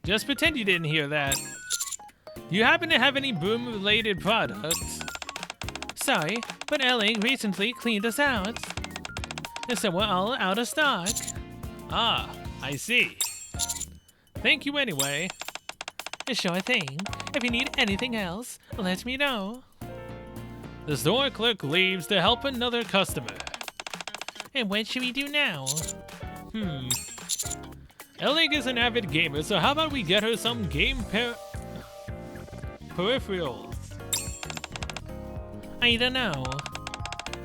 Speaker 1: Just pretend you didn't hear that. Do you happen to have any Boom-related products?
Speaker 2: Sorry, but LA recently cleaned us out. So we're all out of stock.
Speaker 1: Ah, I see. Thank you anyway.
Speaker 2: Sure thing. If you need anything else, let me know.
Speaker 1: The store clerk leaves to help another customer.
Speaker 2: And what should we do now?
Speaker 1: Ellie is an avid gamer, so how about we get her some game peripherals?
Speaker 2: I don't know.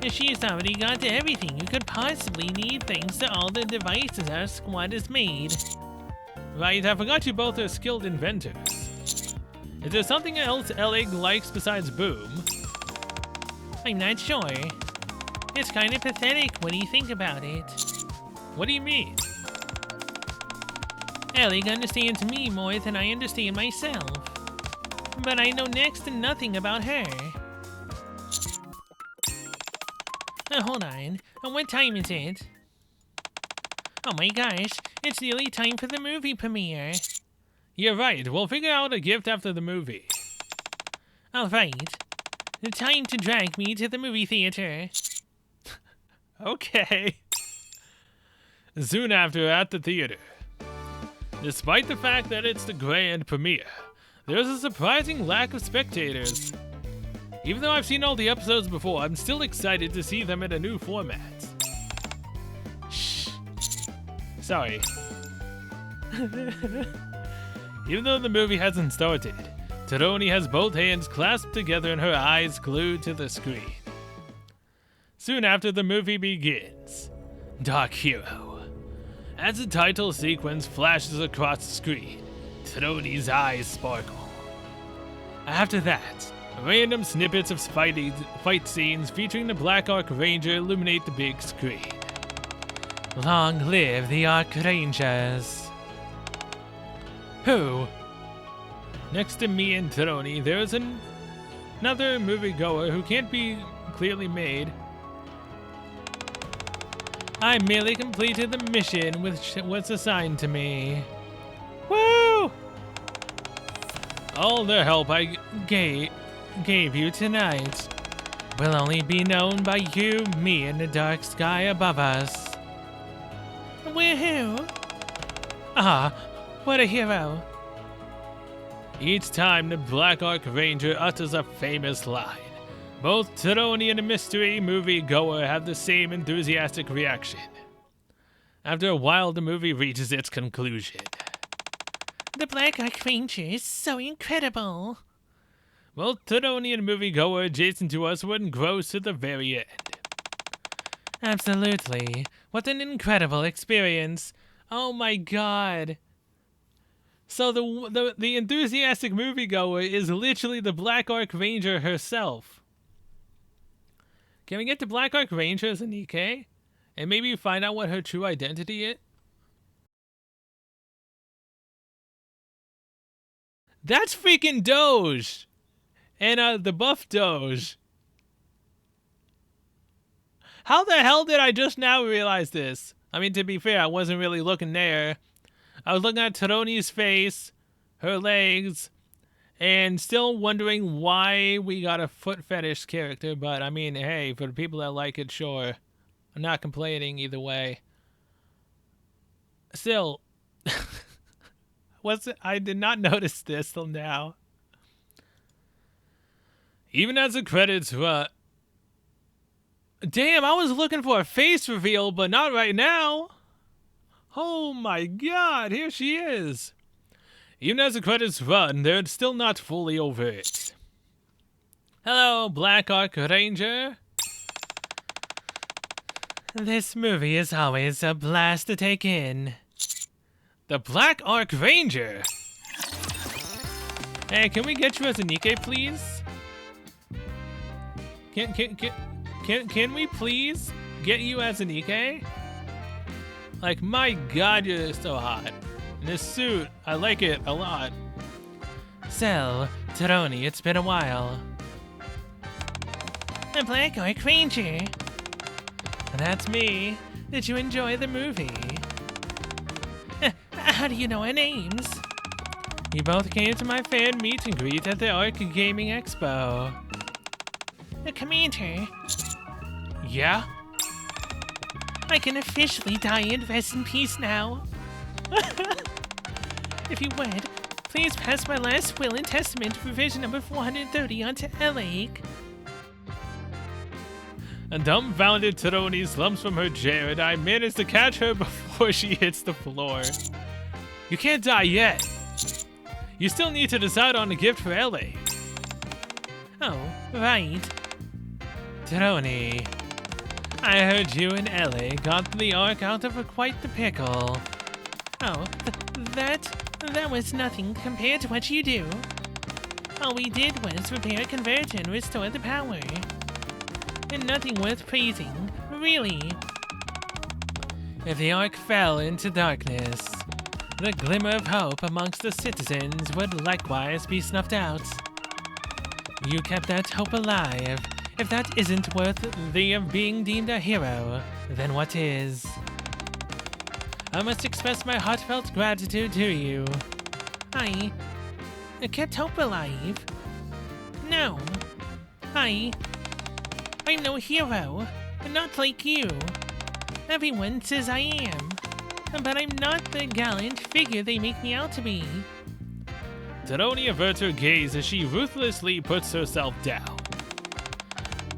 Speaker 2: She's already got everything you could possibly need thanks to all the devices our squad has made.
Speaker 1: Right, I forgot you both are skilled inventors. Is there something else Ellie likes besides Boom?
Speaker 2: I'm not sure. It's kind of pathetic when you think about it.
Speaker 1: What do you mean?
Speaker 2: Ellie understands me more than I understand myself. But I know next to nothing about her. Hold on. What time is it? Oh my gosh, it's nearly time for the movie premiere.
Speaker 1: You're right, we'll figure out a gift after the movie.
Speaker 2: Alright. Time to drag me to the movie theater.
Speaker 1: Okay. Soon after, at the theater. Despite the fact that it's the grand premiere, there's a surprising lack of spectators. Even though I've seen all the episodes before, I'm still excited to see them in a new format. Shh. Sorry. Even though the movie hasn't started, Tony has both hands clasped together and her eyes glued to the screen. Soon after, the movie begins. Dark Hero. As the title sequence flashes across the screen, Tony's eyes sparkle. After that, random snippets of fight scenes featuring the Black Arc Ranger illuminate the big screen.
Speaker 2: Long live the Arc Rangers.
Speaker 1: Who? Next to me and Tony, there's another moviegoer who can't be clearly made. I merely completed the mission which was assigned to me. Woo! All the help I gave you tonight will only be known by you, me, and the dark sky above us.
Speaker 2: Woohoo!
Speaker 1: Ah, what a hero. Each time the Black Arc Ranger utters a famous line, both Tony and the mystery moviegoer have the same enthusiastic reaction. After a while, the movie reaches its conclusion.
Speaker 2: The Black Arc Ranger is so incredible.
Speaker 1: Well, Tony and the moviegoer adjacent to us were engrossed to the very end.
Speaker 2: Absolutely. What an incredible experience.
Speaker 1: Oh my god. So the enthusiastic moviegoer is literally the Black Arc Ranger herself. Can we get the Black Ark Ranger as a Nikke? And maybe find out what her true identity is? That's freaking Doge! And the buff Doge. How the hell did I just now realize this? I mean, to be fair, I wasn't really looking there. I was looking at Taroni's face, her legs, and still wondering why we got a foot fetish character. But, I mean, hey, for the people that like it, sure. I'm not complaining either way. Still, I did not notice this till now. Even as the credits run. Damn, I was looking for a face reveal, but not right now. Oh my god, here she is. Even as the credits run, they're still not fully over it. Hello, Black Ark Ranger.
Speaker 2: This movie is always a blast to take in.
Speaker 1: The Black Ark Ranger. Hey, can we get you as a Nikke, please? Can we please get you as a Nikke? Like, my god, you're so hot. And this suit, I like it a lot.
Speaker 2: So, Taroni, it's been a while. The Black Ark Ranger. That's me. Did you enjoy the movie? How do you know our names?
Speaker 1: We both came to my fan meet and greet at the Ark Gaming Expo.
Speaker 2: Commander.
Speaker 1: Yeah?
Speaker 2: I can officially die and rest in peace now. If you would, please pass my last will and testament revision number 430 onto Alec.
Speaker 1: A dumbfounded Taroni slumps from her chair and I manage to catch her before she hits the floor. You can't die yet. You still need to decide on a gift for Ellie.
Speaker 2: Oh, right.
Speaker 1: Taroni, I heard you and Ellie got the Ark out of quite the pickle.
Speaker 2: Oh, that was nothing compared to what you do. All we did was repair a converter and restore the power. And nothing worth praising, really.
Speaker 1: If the Ark fell into darkness, the glimmer of hope amongst the citizens would likewise be snuffed out. You kept that hope alive. If that isn't worthy of being deemed a hero, then what is? I must express my heartfelt gratitude to you.
Speaker 2: I kept hope alive. No. I'm no hero. Not like you. Everyone says I am. But I'm not the gallant figure they make me out to be.
Speaker 1: Taroni averts her gaze as she ruthlessly puts herself down.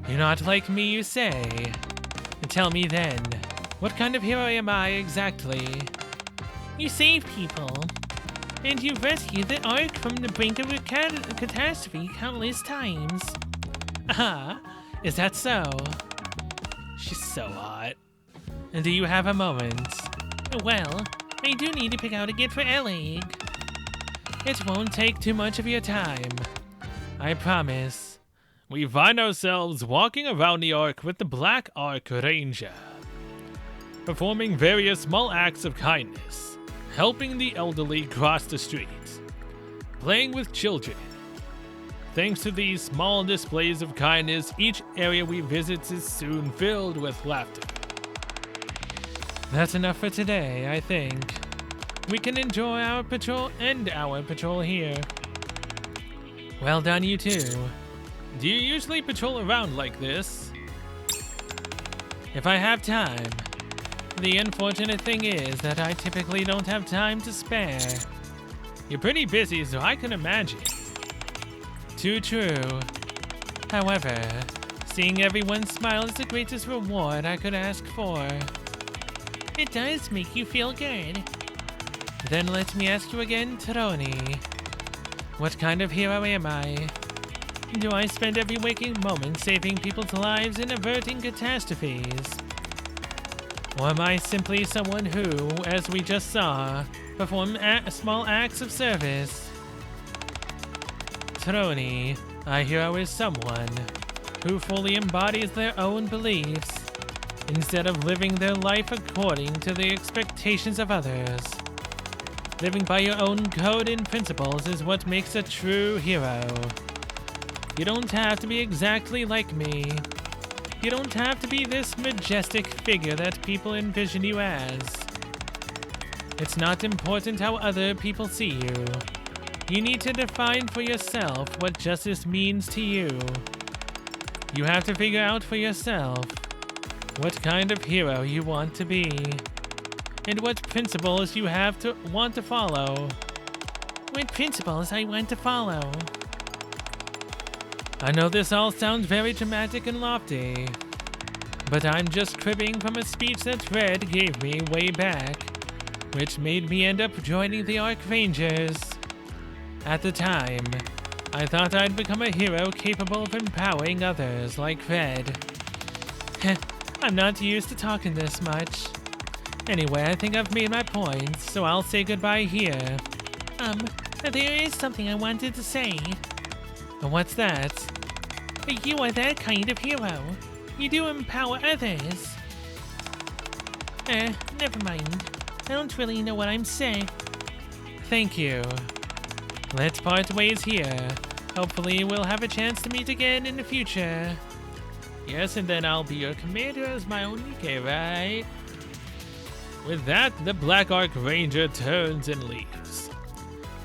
Speaker 1: You're not like me, you say? Tell me then, what kind of hero am I exactly?
Speaker 2: You save people. And you've rescued the Ark from the brink of a catastrophe countless times.
Speaker 1: Ah, is that so? She's so hot. And do you have a moment?
Speaker 2: Well, I do need to pick out a gift for Alec.
Speaker 1: It won't take too much of your time. I promise. We find ourselves walking around the Ark with the Black Ark Ranger, performing various small acts of kindness, helping the elderly cross the street, playing with children. Thanks to these small displays of kindness, each area we visit is soon filled with laughter. That's enough for today, I think. We can enjoy our patrol here. Well done, you two. Do you usually patrol around like this? If I have time. The unfortunate thing is that I typically don't have time to spare. You're pretty busy, so I can imagine. Too true. However, seeing everyone smile is the greatest reward I could ask for.
Speaker 2: It does make you feel good.
Speaker 1: Then let me ask you again, Taroni. What kind of hero am I? Do I spend every waking moment saving people's lives and averting catastrophes? Or am I simply someone who, as we just saw, perform small acts of service? Taroni, our hero is someone
Speaker 2: who fully embodies their own beliefs, instead of living their life according to the expectations of others. Living by your own code and principles is what makes a true hero. You don't have to be exactly like me. You don't have to be this majestic figure that people envision you as. It's not important how other people see you. You need to define for yourself what justice means to you. You have to figure out for yourself what kind of hero you want to be, and what principles you want to follow. What principles I want to follow? I know this all sounds very dramatic and lofty, but I'm just cribbing from a speech that Fred gave me way back, which made me end up joining the Archrangers. At the time, I thought I'd become a hero capable of empowering others like Fred. I'm not used to talking this much. Anyway, I think I've made my points, so I'll say goodbye here. There is something I wanted to say. What's that? You are that kind of hero. You do empower others. Never mind. I don't really know what I'm saying. Thank you. Let's part ways here. Hopefully we'll have a chance to meet again in the future. Yes, and then I'll be your commander as my own Nikke, right? With that, the Black Archranger turns and leaves.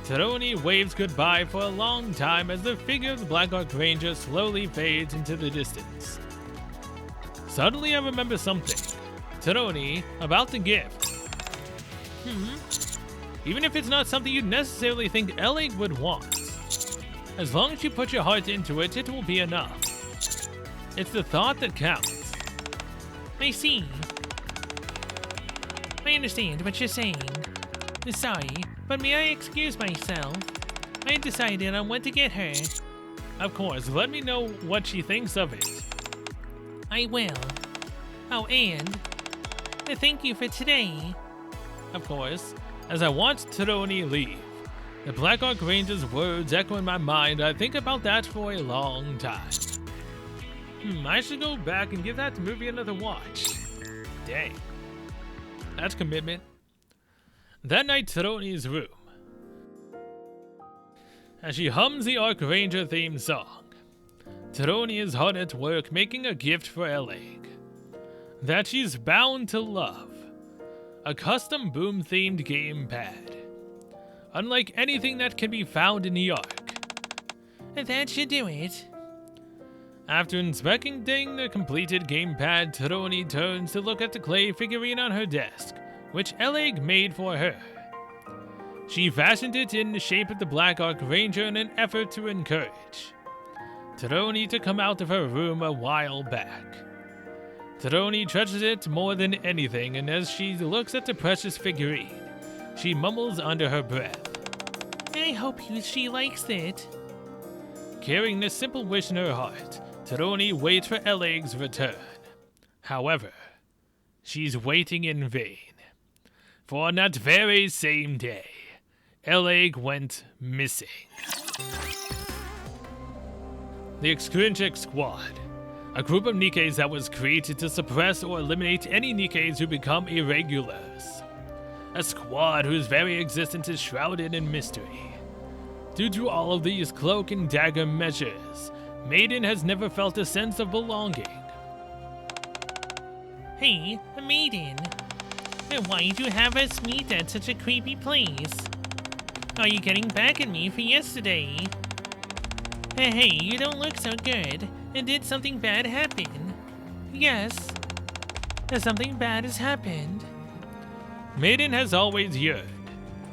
Speaker 2: Teroni waves goodbye for a long time as the figure of the Black Archranger slowly fades into the distance. Suddenly I remember something. Teroni, about the gift. Even if it's not something you'd necessarily think Ellig would want. As long as you put your heart into it, it will be enough. It's the thought that counts.
Speaker 3: I see. I understand what you're saying. Sorry, but may I excuse myself? I decided on what to get her.
Speaker 1: Of course, let me know what she thinks of it.
Speaker 3: I will. Oh, and thank you for today.
Speaker 1: Of course, as I watch Teroni leave, the Black Archranger's words echo in my mind. I think about that for a long time. I should go back and give that movie another watch. Dang. That's commitment. That night, Teroni's room. As she hums the Archranger theme song, Teroni is hard at work making a gift for Ellig that she's bound to love. A custom boom-themed gamepad. Unlike anything that can be found in the Ark.
Speaker 3: That should do it.
Speaker 1: After inspecting the completed gamepad, Teroni turns to look at the clay figurine on her desk, which Ellig made for her. She fashioned it in the shape of the Black Archranger in an effort to encourage Teroni to come out of her room a while back. Teroni treasures it more than anything, and as she looks at the precious figurine, she mumbles under her breath.
Speaker 3: I hope she likes it.
Speaker 1: Carrying this simple wish in her heart, Teroni waits for Ellig's return. However, she's waiting in vain. For on that very same day, Ellig went missing. The Eccentric Squad, a group of Nikkes that was created to suppress or eliminate any Nikkes who become irregulars. A squad whose very existence is shrouded in mystery. Due to all of these cloak and dagger measures, Maiden has never felt a sense of belonging.
Speaker 3: Hey, Maiden. Why'd you have us meet at such a creepy place? Are you getting back at me for yesterday? Hey, you don't look so good. Did something bad happen? Yes. Something bad has happened.
Speaker 1: Maiden has always yearned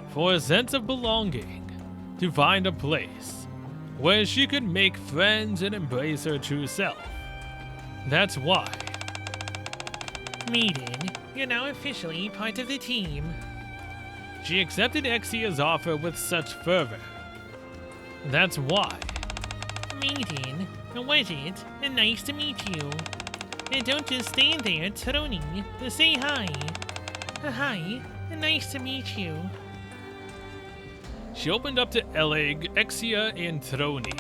Speaker 1: for a sense of belonging, to find a place where she could make friends and embrace her true self. That's why.
Speaker 3: Maiden, you're now officially part of the team.
Speaker 1: She accepted Exia's offer with such fervor. That's why.
Speaker 3: Maiden, was it? Nice to meet you. And don't just stand there, Teroni. Say hi. Hi, nice to meet you.
Speaker 1: She opened up to Ellig, Exia, and Teroni.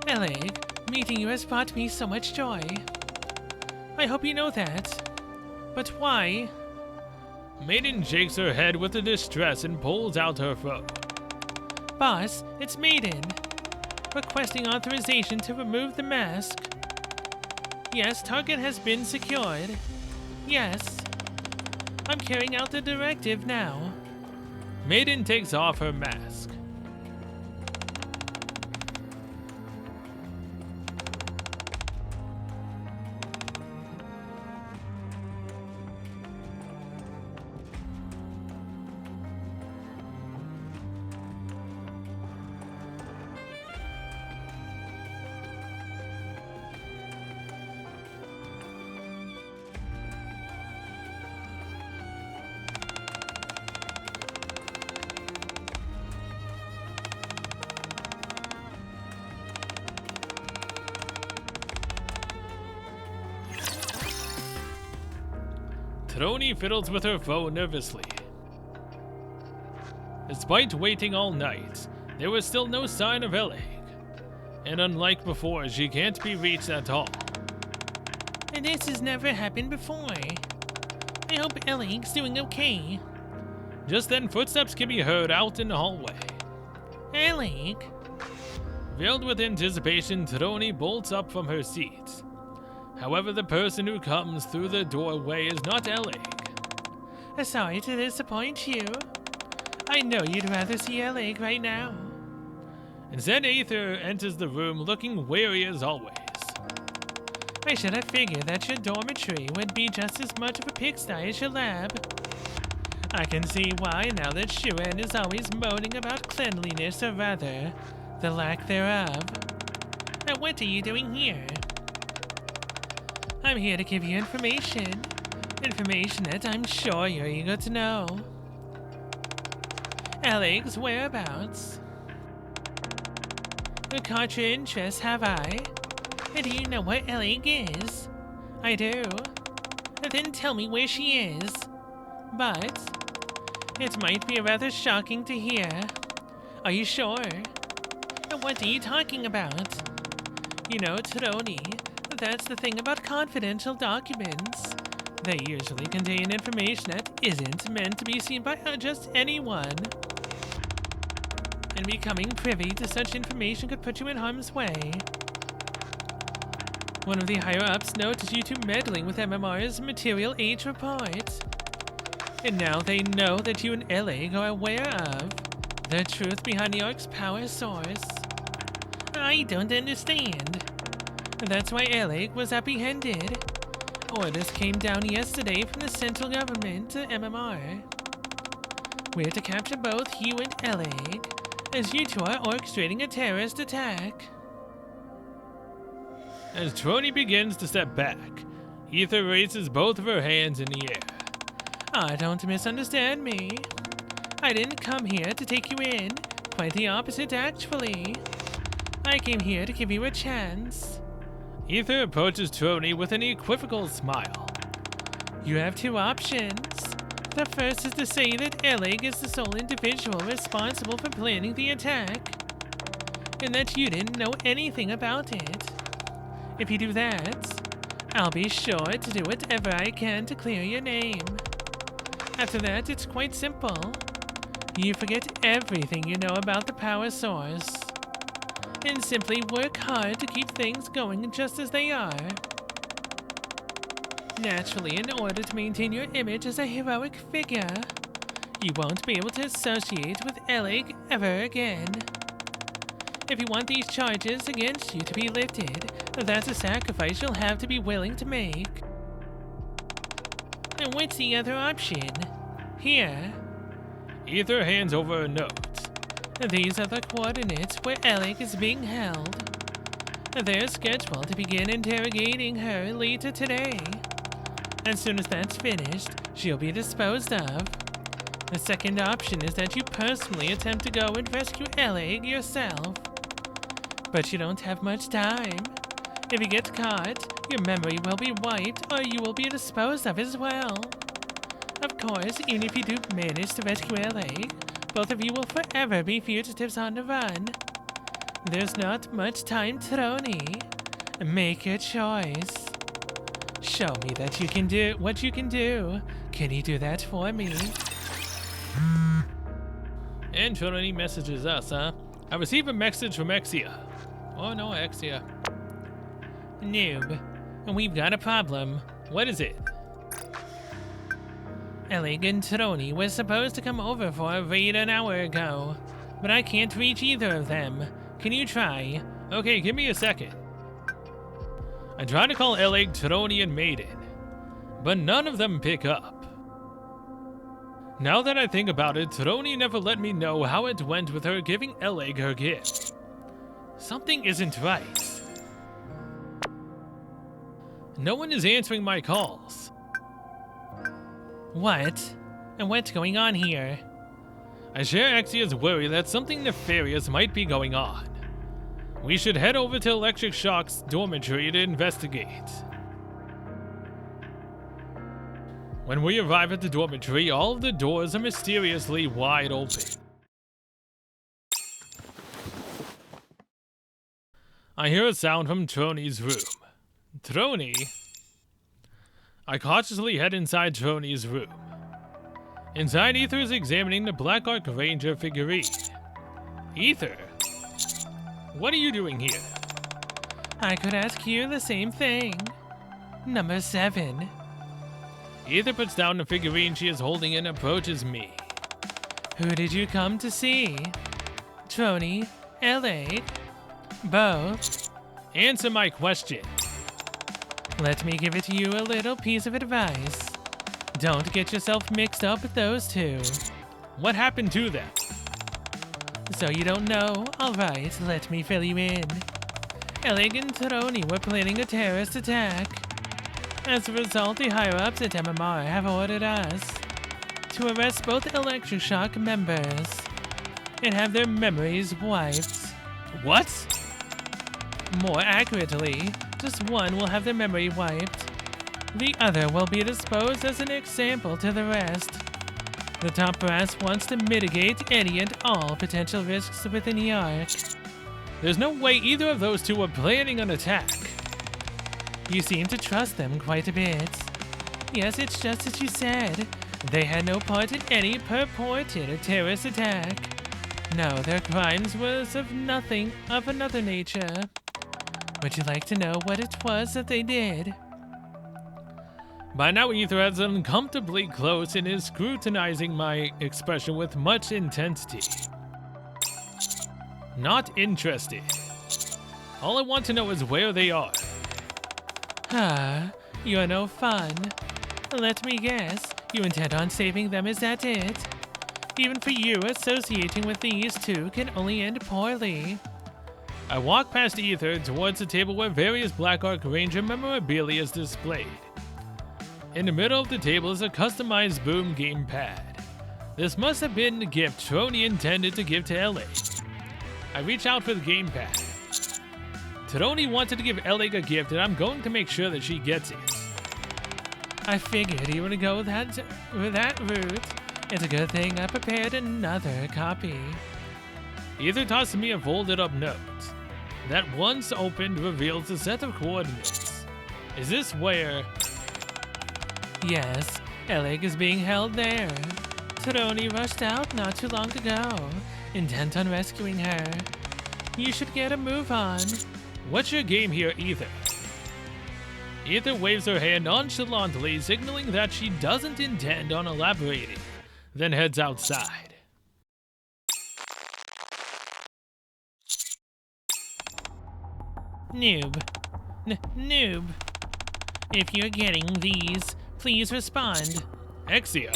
Speaker 3: Ellig, Meeting you has brought me so much joy. I hope you know that. But why?
Speaker 1: Maiden shakes her head with the distress and pulls out her phone.
Speaker 3: Boss, it's Maiden. Requesting authorization to remove the mask. Yes, target has been secured. Yes. I'm carrying out the directive now.
Speaker 1: Maiden takes off her mask. Troni fiddles with her phone nervously. Despite waiting all night, there was still no sign of Ellie. And unlike before, she can't be reached at all.
Speaker 3: And this has never happened before. I hope Ellie's doing okay.
Speaker 1: Just then, footsteps can be heard out in the hallway.
Speaker 3: Ellie?
Speaker 1: Filled with anticipation, Troni bolts up from her seat. However, the person who comes through the doorway is not Ellie.
Speaker 3: Sorry to disappoint you. I know you'd rather see Ellie right now.
Speaker 1: Instead, Aether enters the room looking weary as always.
Speaker 3: I should have figured that your dormitory would be just as much of a pigsty as your lab. I can see why now that Shuren is always moaning about cleanliness, or rather, the lack thereof. Now what are you doing here? I'm here to give you information. Information that I'm sure you're eager to know. Ellig's whereabouts. Caught your interest, have I? And do you know where Ellig is? I do. Then tell me where she is. But it might be rather shocking to hear. Are you sure? What are you talking about? You know, Troni, that's the thing about confidential documents. They usually contain information that isn't meant to be seen by just anyone. And becoming privy to such information could put you in harm's way. One of the higher-ups noticed you two meddling with MMR's Material Age report. And now they know that you and Ellig are aware of the truth behind the Ark's power source. I don't understand. That's why Ellig was apprehended. Orders came down yesterday from the central government to MMR. We're to capture both you and Ellig, as you two are orchestrating a terrorist attack.
Speaker 1: As Troni begins to step back, Aether raises both of her hands in the air.
Speaker 3: Don't misunderstand me. I didn't come here to take you in. Quite the opposite, actually. I came here to give you a chance.
Speaker 1: Aether approaches Troni with an equivocal smile.
Speaker 3: You have two options. The first is to say that Ellig is the sole individual responsible for planning the attack, and that you didn't know anything about it. If you do that, I'll be sure to do whatever I can to clear your name. After that, it's quite simple. You forget everything you know about the power source, and simply work hard to keep things going just as they are. Naturally, in order to maintain your image as a heroic figure, you won't be able to associate with Ellig ever again. If you want these charges against you to be lifted, that's a sacrifice you'll have to be willing to make. And what's the other option? Here.
Speaker 1: Aether hands over a note.
Speaker 3: These are the coordinates where Ellig is being held. They're scheduled to begin interrogating her later today. As soon as that's finished, she'll be disposed of. The second option is that you personally attempt to go and rescue Ellig yourself. But you don't have much time. If you get caught, your memory will be wiped, or you will be disposed of as well. Of course, even if you do manage to rescue Ellig, both of you will forever be fugitives on the run. There's not much time, Troni.
Speaker 2: Make a choice. Show me that you can do what you can do. Can you do that for me?
Speaker 1: And Trinity messages us, huh? I received a message from Exia. Oh no, Exia.
Speaker 3: Noob, we've got a problem.
Speaker 1: What is it?
Speaker 3: Ellie and Troni was supposed to come over for a raid an hour ago, but I can't reach either of them. Can you try?
Speaker 1: Okay, give me a second. I tried to call Eleg, Troni, and Maiden, but none of them pick up. Now that I think about it, Troni never let me know how it went with her giving Eleg her gift. Something isn't right. No one is answering my calls.
Speaker 3: What? And what's going on here?
Speaker 1: I share Exia's worry that something nefarious might be going on. We should head over to Electric Shock's dormitory to investigate. When we arrive at the dormitory, all of the doors are mysteriously wide open. I hear a sound from Troni's room. Troni? I cautiously head inside Troni's room. Inside, Ether is examining the Black Ark Ranger figurine. Ether? What are you doing here?
Speaker 3: I could ask you the same thing. Number 7.
Speaker 1: Ether puts down the figurine she is holding and approaches me.
Speaker 3: Who did you come to see? Troni? Ellie? Both?
Speaker 1: Answer my question.
Speaker 3: Let me give it to you a little piece of advice. Don't get yourself mixed up with those two.
Speaker 1: What happened to them?
Speaker 3: So you don't know? Alright, let me fill you in. Ellie and Troni were planning a terrorist attack. As a result, the higher-ups at MMR have ordered us to arrest both Electric Shock members and have their memories wiped.
Speaker 1: What?
Speaker 3: More accurately, just one will have their memory wiped. The other will be disposed as an example to the rest. The top brass wants to mitigate any and all potential risks within the Ark.
Speaker 1: There's no way either of those two were planning an attack.
Speaker 3: You seem to trust them quite a bit. Yes, it's just as you said. They had no part in any purported terrorist attack. No, their crimes was of another nature. Would you like to know what it was that they did?
Speaker 1: By now, Ether is uncomfortably close and is scrutinizing my expression with much intensity. Not interested. All I want to know is where they are.
Speaker 3: You're no fun. Let me guess, you intend on saving them, is that it? Even for you, associating with these two can only end poorly.
Speaker 1: I walk past Ether towards the table where various Black Ark Ranger memorabilia is displayed. In the middle of the table is a customized boom gamepad. This must have been the gift Troni intended to give to Eleg. I reach out for the gamepad. Troni wanted to give Eleg a gift, and I'm going to make sure that she gets it.
Speaker 3: I figured you would go that route. It's a good thing I prepared another copy.
Speaker 1: Ether tosses me a folded up note that once opened reveals a set of coordinates. Is this where...
Speaker 3: Yes, Eleg is being held there. Troni rushed out not too long ago, intent on rescuing her. You should get a move on.
Speaker 1: What's your game here, Ether? Ether waves her hand nonchalantly, signaling that she doesn't intend on elaborating, then heads outside.
Speaker 3: Noob. Noob. If you're getting these, please respond.
Speaker 1: Exia?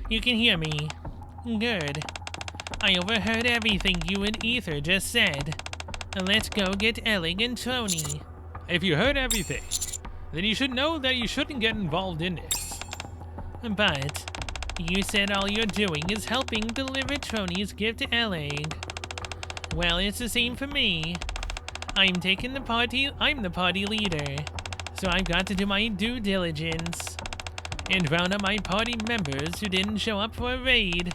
Speaker 3: You can hear me. Good. I overheard everything you and Ether just said. Let's go get Eleg and Troni.
Speaker 1: If you heard everything, then you should know that you shouldn't get involved in this.
Speaker 3: But you said all you're doing is helping deliver Troni's gift to Eleg. Well, it's the same for me. I'm the party leader, so I've got to do my due diligence and round up my party members who didn't show up for a raid.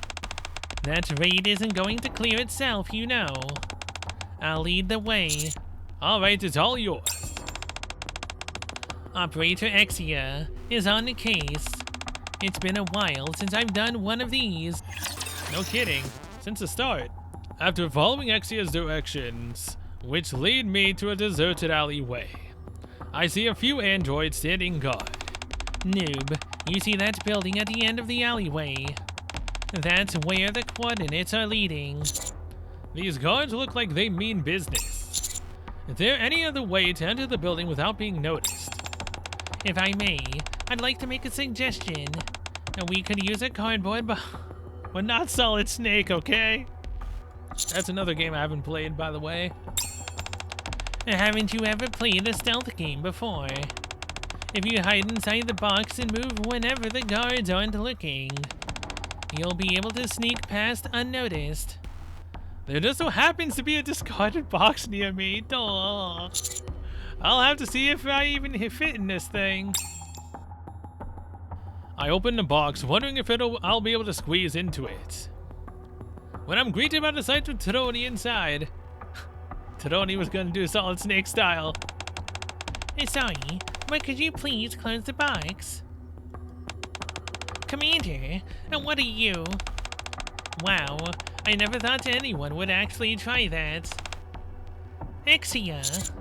Speaker 3: That raid isn't going to clear itself, you know. I'll lead the way.
Speaker 1: Alright, it's all yours.
Speaker 3: Operator Exia is on the case. It's been a while since I've done one of these.
Speaker 1: No kidding, since the start. After following Exia's directions, which lead me to a deserted alleyway, I see a few androids standing guard.
Speaker 3: Noob, you see that building at the end of the alleyway? That's where the coordinates are leading.
Speaker 1: These guards look like they mean business. Is there any other way to enter the building without being noticed?
Speaker 3: If I may, I'd like to make a suggestion. We could use a cardboard
Speaker 1: but not Solid Snake, okay? That's another game I haven't played, by the way.
Speaker 3: Haven't you ever played a stealth game before? If you hide inside the box and move whenever the guards aren't looking, you'll be able to sneak past unnoticed.
Speaker 1: There just so happens to be a discarded box near me. Duh. I'll have to see if I even fit in this thing. I open the box, wondering if I'll be able to squeeze into it. When I'm greeted by the sight of Teroni inside. Teroni was gonna do Solid Snake style.
Speaker 3: Sorry, but could you please close the box? Commander, what are you? Wow, I never thought anyone would actually try that. Exia.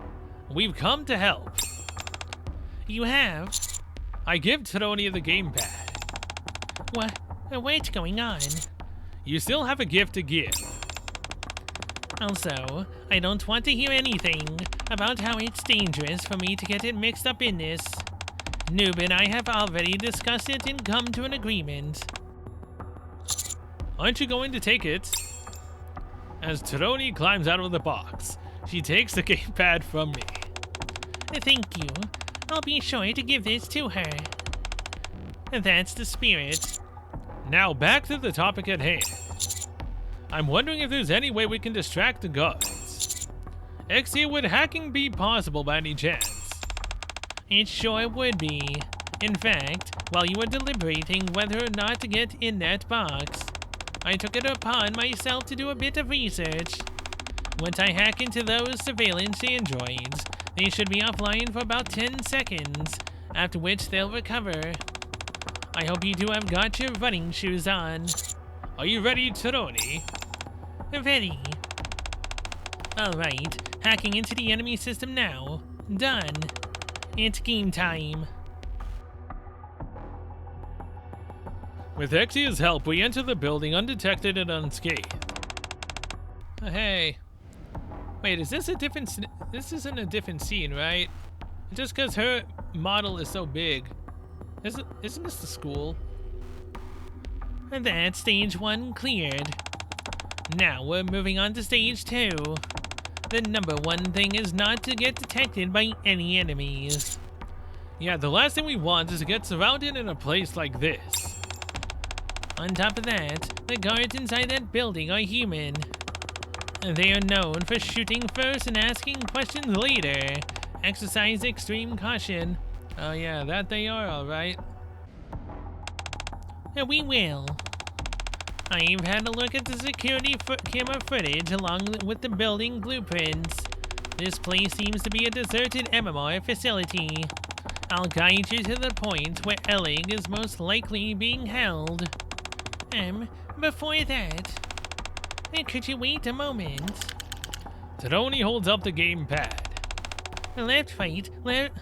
Speaker 1: We've come to help.
Speaker 3: You have?
Speaker 1: I give Teroni the gamepad.
Speaker 3: What's going on?
Speaker 1: You still have a gift to give.
Speaker 3: Also, I don't want to hear anything about how it's dangerous for me to get it mixed up in this. Noob and I have already discussed it and come to an agreement.
Speaker 1: Aren't you going to take it? As Teroni climbs out of the box, she takes the gamepad from me.
Speaker 3: Thank you. I'll be sure to give this to her. That's the spirit.
Speaker 1: Now back to the topic at hand. I'm wondering if there's any way we can distract the guards. Exia, would hacking be possible by any chance?
Speaker 3: It sure would be. In fact, while you were deliberating whether or not to get in that box, I took it upon myself to do a bit of research. Once I hack into those surveillance androids, they should be offline for about 10 seconds, after which they'll recover. I hope you two have got your running shoes on.
Speaker 1: Are you ready, Teroni?
Speaker 3: Ready. Alright, hacking into the enemy system now. Done. It's game time.
Speaker 1: With Exia's help, we enter the building undetected and unscathed. Hey. Wait, is this a different... This isn't a different scene, right? Just because her model is so big. Isn't this the school?
Speaker 3: That's stage 1 cleared. Now we're moving on to stage 2. The number one thing is not to get detected by any enemies.
Speaker 1: Yeah, the last thing we want is to get surrounded in a place like this.
Speaker 3: On top of that, the guards inside that building are human. They are known for shooting first and asking questions later. Exercise extreme caution.
Speaker 1: Oh yeah, that they are, alright.
Speaker 3: We will. I've had a look at the security camera footage along with the building blueprints. This place seems to be a deserted MMR facility. I'll guide you to the point where Elling is most likely being held. Before that, could you wait a moment?
Speaker 1: Teroni holds up the gamepad.
Speaker 3: Left, right, left.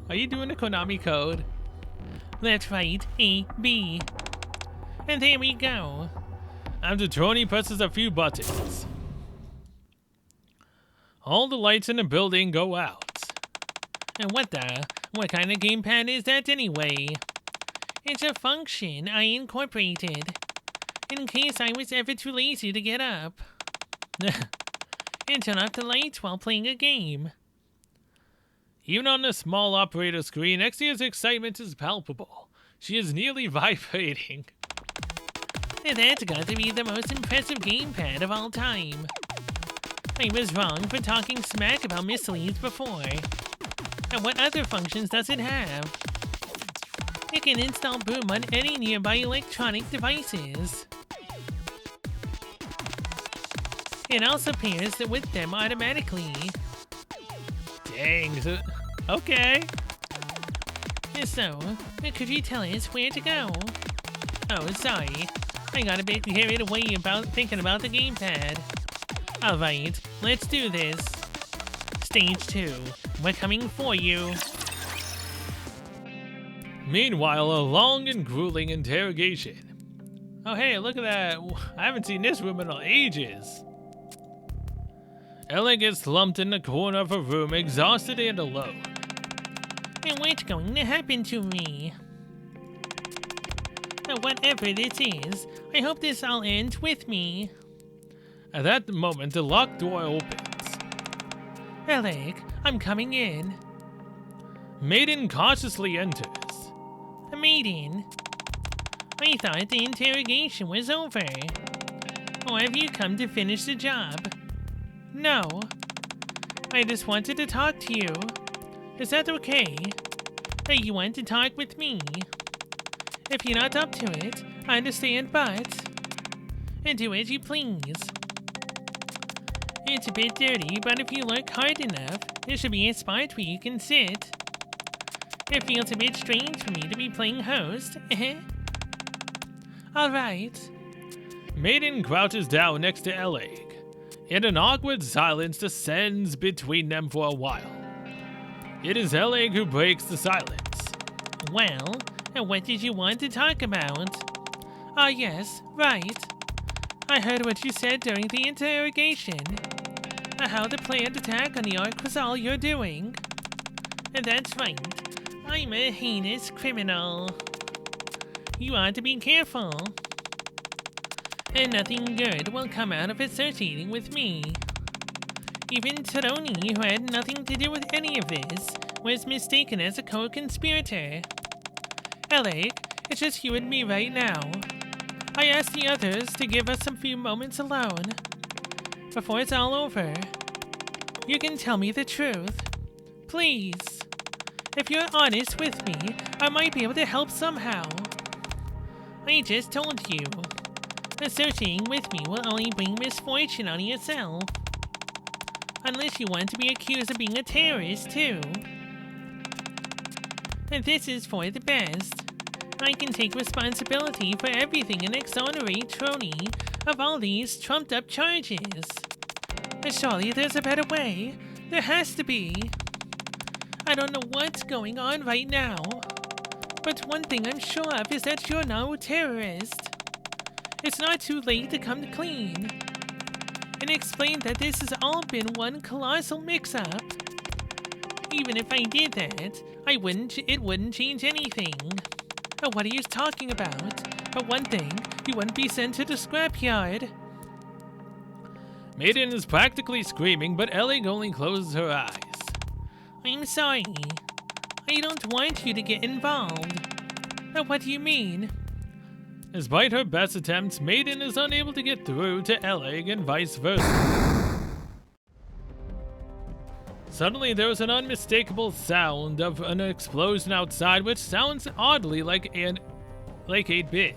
Speaker 1: Are you doing the Konami code?
Speaker 3: Left, right, A, B. And there we go.
Speaker 1: After Teroni presses a few buttons, all the lights in the building go out.
Speaker 3: And what kind of gamepad is that anyway? It's a function I incorporated, in case I was ever too lazy to get up. And turn off the lights while playing a game.
Speaker 1: Even on the small operator screen, Exia's excitement is palpable. She is nearly vibrating.
Speaker 3: That's got to be the most impressive gamepad of all time. I was wrong for talking smack about Miss Leeds before. And what other functions does it have? It can install Boom on any nearby electronic devices. It also pairs with them automatically.
Speaker 1: Dang. Okay.
Speaker 3: So, could you tell us where to go? Oh, sorry. I got a bit carried away about thinking about the gamepad. Alright, let's do this. Stage 2. We're coming for you.
Speaker 1: Meanwhile, a long and grueling interrogation. Oh, hey, look at that. I haven't seen this room in ages. Ella gets slumped in the corner of a room, exhausted and alone.
Speaker 3: And what's going to happen to me? Whatever this is, I hope this all ends with me.
Speaker 1: At that moment, the locked door opens.
Speaker 3: Alec, I'm coming in.
Speaker 1: Maiden cautiously enters.
Speaker 3: Maiden, I thought the interrogation was over. Or have you come to finish the job? No. I just wanted to talk to you. Is that okay? That you want to talk with me? If you're not up to it, I understand, but... do as you please. It's a bit dirty, but if you look hard enough, there should be a spot where you can sit. It feels a bit strange for me to be playing host. Alright.
Speaker 1: Maiden crouches down next to Eleg, and an awkward silence descends between them for a while. It is Eleg who breaks the silence.
Speaker 3: Well, what did you want to talk about? Ah, yes, right. I heard what you said during the interrogation. How the planned attack on the Ark was all you're doing. And that's right. I'm a heinous criminal. You ought to be careful. And nothing good will come out of associating with me. Even Taroni, who had nothing to do with any of this, was mistaken as a co-conspirator. Alec, it's just you and me right now. I asked the others to give us a few moments alone. Before it's all over, you can tell me the truth. Please. If you're honest with me, I might be able to help somehow. I just told you. Associating with me will only bring misfortune on yourself. Unless you want to be accused of being a terrorist, too. And this is for the best. I can take responsibility for everything and exonerate Troni of all these trumped-up charges. But surely there's a better way. There has to be. I don't know what's going on right now. But one thing I'm sure of is that you're no terrorist. It's not too late to come clean and explain that this has all been one colossal mix-up. Even if I did that, it wouldn't change anything. What are you talking about? But one thing, you wouldn't be sent to the scrapyard.
Speaker 1: Maiden is practically screaming, but Elig only closes her eyes.
Speaker 3: I'm sorry. I don't want you to get involved. What do you mean?
Speaker 1: Despite her best attempts, Maiden is unable to get through to Elig and vice versa. Suddenly, there is an unmistakable sound of an explosion outside, which sounds oddly like 8-bit.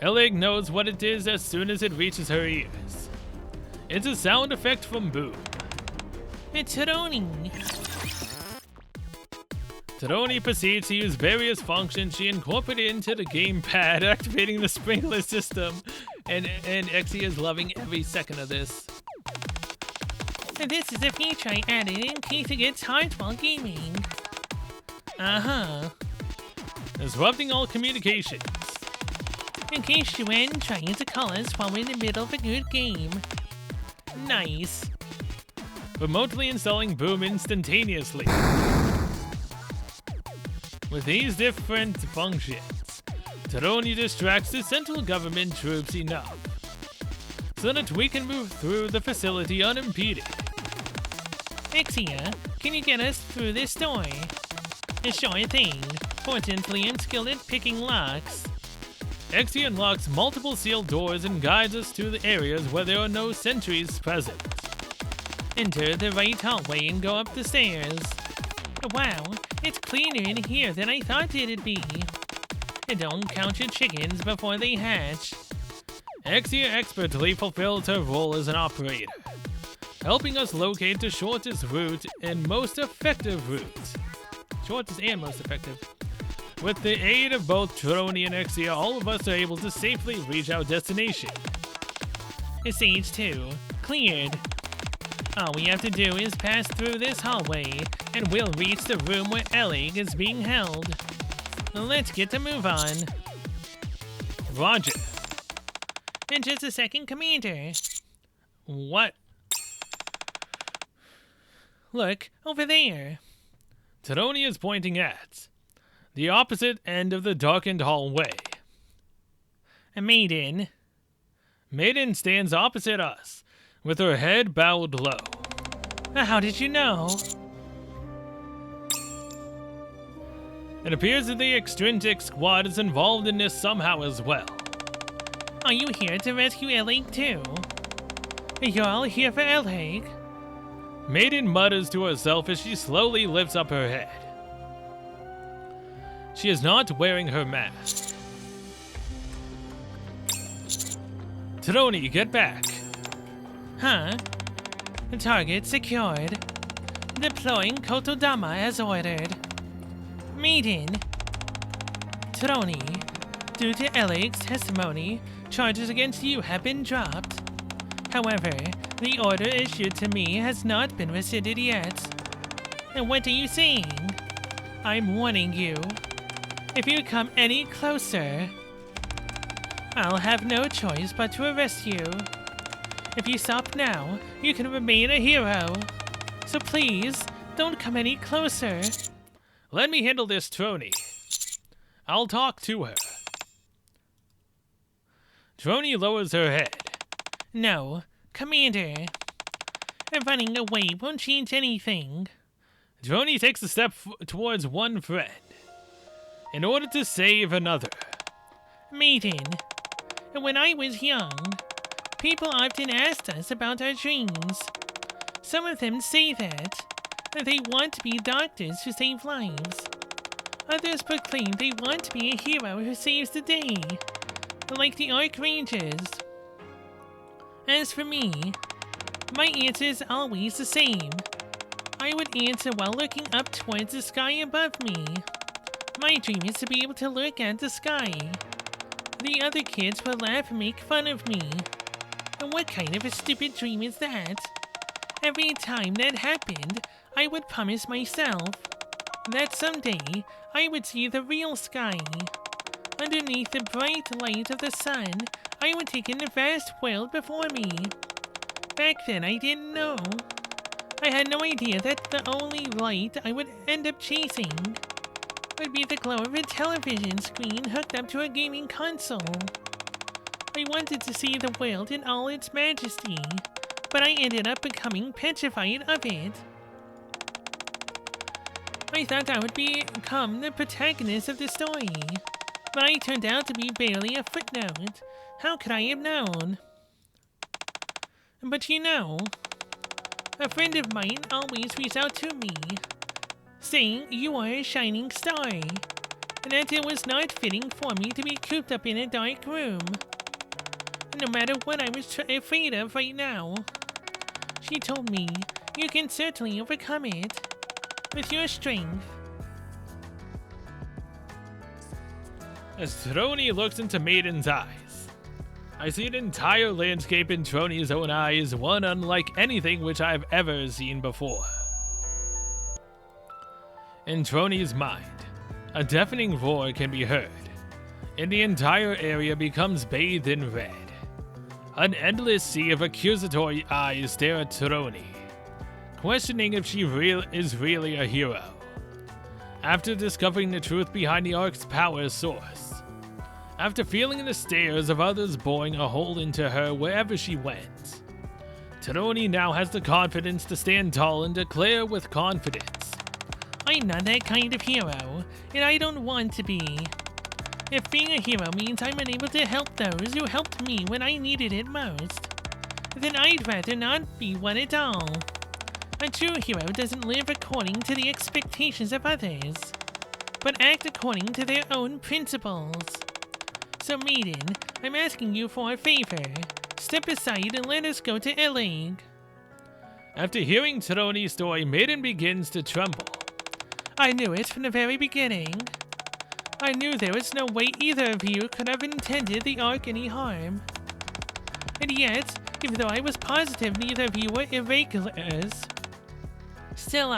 Speaker 1: Elig knows what it is as soon as it reaches her ears. It's a sound effect from Boom.
Speaker 3: It's Taroni.
Speaker 1: Taroni proceeds to use various functions she incorporated into the gamepad, activating the sprinkler system, and Exie is loving every second of this.
Speaker 3: This is a feature I added in case it gets hard while gaming. Uh-huh.
Speaker 1: Disrupting all communications.
Speaker 3: In case you weren't trying to call us while we're in the middle of a good game. Nice.
Speaker 1: Remotely installing Boom instantaneously. With these different functions, Taroni distracts the central government troops enough so that we can move through the facility unimpeded.
Speaker 3: Exia, can you get us through this door? A sure thing. Fortunately, I'm skilled at picking locks.
Speaker 1: Exia unlocks multiple sealed doors and guides us to the areas where there are no sentries present.
Speaker 3: Enter the right hallway and go up the stairs. Wow, it's cleaner in here than I thought it'd be. And don't count your chickens before they hatch.
Speaker 1: Exia expertly fulfills her role as an operator, helping us locate the shortest route and most effective route. Shortest and most effective. With the aid of both Troni and Exia, all of us are able to safely reach our destination.
Speaker 3: Stage 2. Cleared. All we have to do is pass through this hallway, and we'll reach the room where Ellie is being held. Let's get the move on.
Speaker 1: Roger.
Speaker 3: In just a second, Commander.
Speaker 1: What?
Speaker 3: Look, over there.
Speaker 1: Troni is pointing at the opposite end of the darkened hallway.
Speaker 3: A maiden.
Speaker 1: Maiden stands opposite us, with her head bowed low.
Speaker 3: How did you know?
Speaker 1: It appears that the extrinsic squad is involved in this somehow as well.
Speaker 3: Are you here to rescue Ellie too? You're all here for Ellie?
Speaker 1: Maiden mutters to herself as she slowly lifts up her head. She is not wearing her mask. Troni, get back.
Speaker 3: Huh? Target secured. Deploying Kotodama as ordered. Maiden. Troni, due to Ellie's testimony, charges against you have been dropped. However, the order issued to me has not been rescinded yet. And what are you saying? I'm warning you. If you come any closer, I'll have no choice but to arrest you. If you stop now, you can remain a hero. So please, don't come any closer.
Speaker 1: Let me handle this, Troni. I'll talk to her. Troni lowers her head.
Speaker 3: No, Commander. Running away won't change anything.
Speaker 1: Troni takes a step towards one friend, in order to save another.
Speaker 3: Maiden, when I was young, people often asked us about our dreams. Some of them say that they want to be doctors who save lives. Others proclaim they want to be a hero who saves the day, like the Archrangers. As for me, my answer is always the same. I would answer while looking up towards the sky above me. My dream is to be able to look at the sky. The other kids will laugh and make fun of me. And what kind of a stupid dream is that? Every time that happened, I would promise myself that someday I would see the real sky. Underneath the bright light of the sun, I would take in the vast world before me. Back then, I didn't know. I had no idea that the only light I would end up chasing would be the glow of a television screen hooked up to a gaming console. I wanted to see the world in all its majesty, but I ended up becoming petrified of it. I thought I would become the protagonist of the story, but I turned out to be barely a footnote. How could I have known? But you know, a friend of mine always reached out to me, saying you are a shining star, and that it was not fitting for me to be cooped up in a dark room, no matter what I was afraid of right now. She told me you can certainly overcome it with your strength.
Speaker 1: As Troni looks into Maiden's eyes, I see an entire landscape in Troni's own eyes, one unlike anything which I've ever seen before. In Troni's mind, a deafening roar can be heard, and the entire area becomes bathed in red. An endless sea of accusatory eyes stare at Troni, questioning if she is really a hero. After discovering the truth behind the Ark's power source, after feeling the stares of others boring a hole into her wherever she went, Troni now has the confidence to stand tall and declare with confidence,
Speaker 3: I'm not that kind of hero, and I don't want to be. If being a hero means I'm unable to help those who helped me when I needed it most, then I'd rather not be one at all. A true hero doesn't live according to the expectations of others, but act according to their own principles. So, Maiden, I'm asking you for a favor. Step aside and let us go to Ellig.
Speaker 1: After hearing Taroni's story, Maiden begins to tremble.
Speaker 3: I knew it from the very beginning. I knew there was no way either of you could have intended the Ark any harm. And yet, even though I was positive neither of you were irregulars, still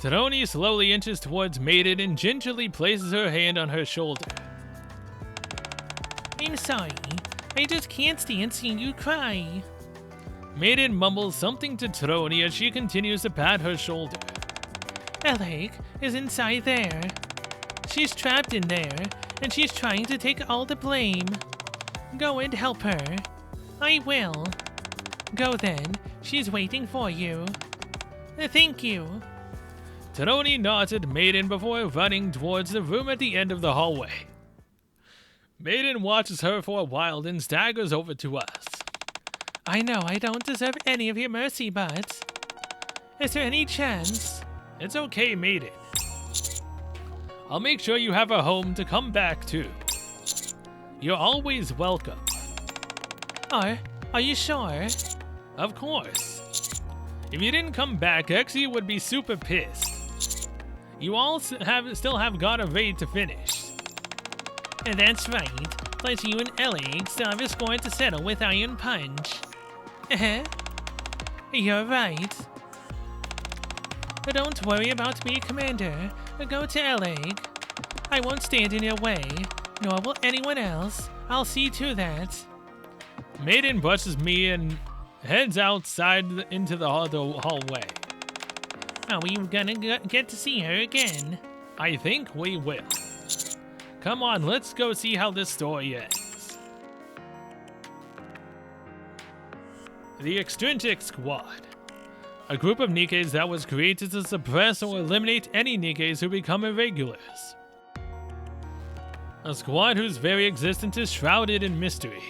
Speaker 1: Taroni slowly inches towards Maiden and gingerly places her hand on her shoulder.
Speaker 3: I'm sorry. I just can't stand seeing you cry.
Speaker 1: Maiden mumbles something to Taroni as she continues to pat her shoulder.
Speaker 3: Ellig is inside there. She's trapped in there, and she's trying to take all the blame. Go and help her. I will. Go then. She's waiting for you. Thank you.
Speaker 1: Taroni nods at Maiden before running towards the room at the end of the hallway. Maiden watches her for a while, then staggers over to us.
Speaker 3: I know I don't deserve any of your mercy, but is there any chance?
Speaker 1: It's okay, Maiden. I'll make sure you have a home to come back to. You're always welcome.
Speaker 3: Are you sure?
Speaker 1: Of course. If you didn't come back, Exia would be super pissed. You all still have got a raid to finish.
Speaker 3: And that's right. Plus you and Ellig still have a score to settle with Iron Punch. You're right. But don't worry about me, Commander. Go to Ellig. I won't stand in your way, nor will anyone else. I'll see to that.
Speaker 1: Maiden brushes me and heads outside into the hallway.
Speaker 3: Are we gonna get to see her again?
Speaker 1: I think we will. Come on, let's go see how this story ends. The Extrinsic Squad. A group of Nikkes that was created to suppress or eliminate any Nikkes who become irregulars. A squad whose very existence is shrouded in mystery.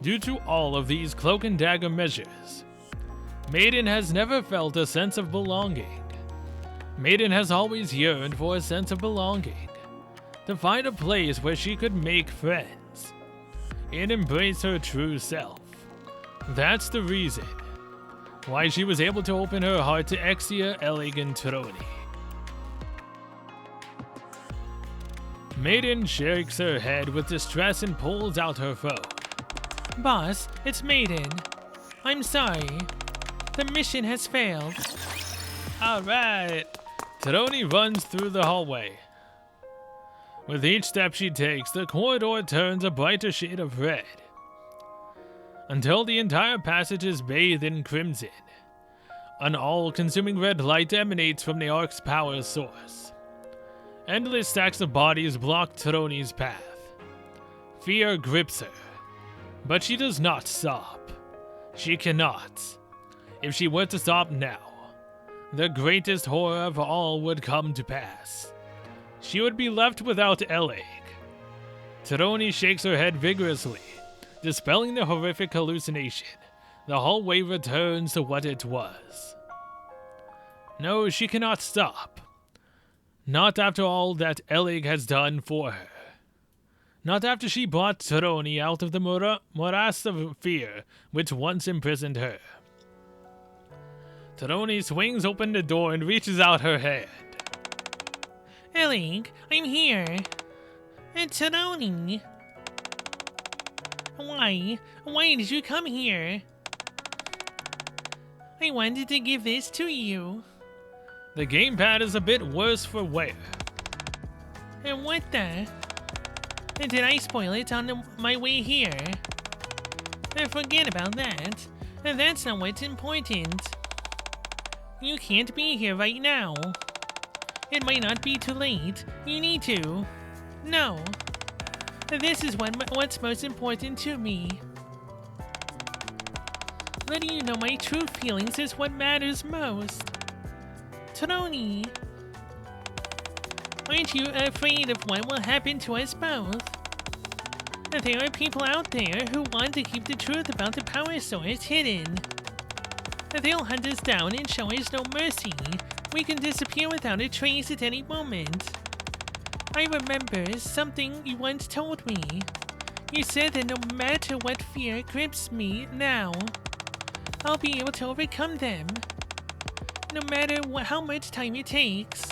Speaker 1: Due to all of these cloak and dagger measures, Maiden has never felt a sense of belonging. Maiden has always yearned for a sense of belonging. To find a place where she could make friends and embrace her true self. That's the reason why she was able to open her heart to Exia, Ellig, and Taroni. Maiden shakes her head with distress and pulls out her phone.
Speaker 3: Boss, it's Maiden. I'm sorry. The mission has failed.
Speaker 1: Alright. Taroni runs through the hallway. With each step she takes, the corridor turns a brighter shade of red, until the entire passage is bathed in crimson. An all-consuming red light emanates from the Ark's power source. Endless stacks of bodies block Taroni's path. Fear grips her, but she does not stop. She cannot. If she were to stop now, the greatest horror of all would come to pass. She would be left without Ellig. Taroni shakes her head vigorously, dispelling the horrific hallucination. The hallway returns to what it was. No, she cannot stop. Not after all that Ellig has done for her. Not after she brought Taroni out of the morass of fear which once imprisoned her. Taroni swings open the door and reaches out her hand.
Speaker 3: Ellig, I'm here. And Taroni. Why did you come here? I wanted to give this to you.
Speaker 1: The gamepad is a bit worse for wear.
Speaker 3: And what the? Did I spoil it on my way here? Forget about that. That's not what's important. You can't be here right now. It might not be too late. You need to. No. This is what's most important to me. Letting you know my true feelings is what matters most. Taroni. Aren't you afraid of what will happen to us both? There are people out there who want to keep the truth about the power source hidden. They'll hunt us down and show us no mercy. We can disappear without a trace at any moment. I remember something you once told me. You said that no matter what fear grips me now, I'll be able to overcome them. No matter how much time it takes,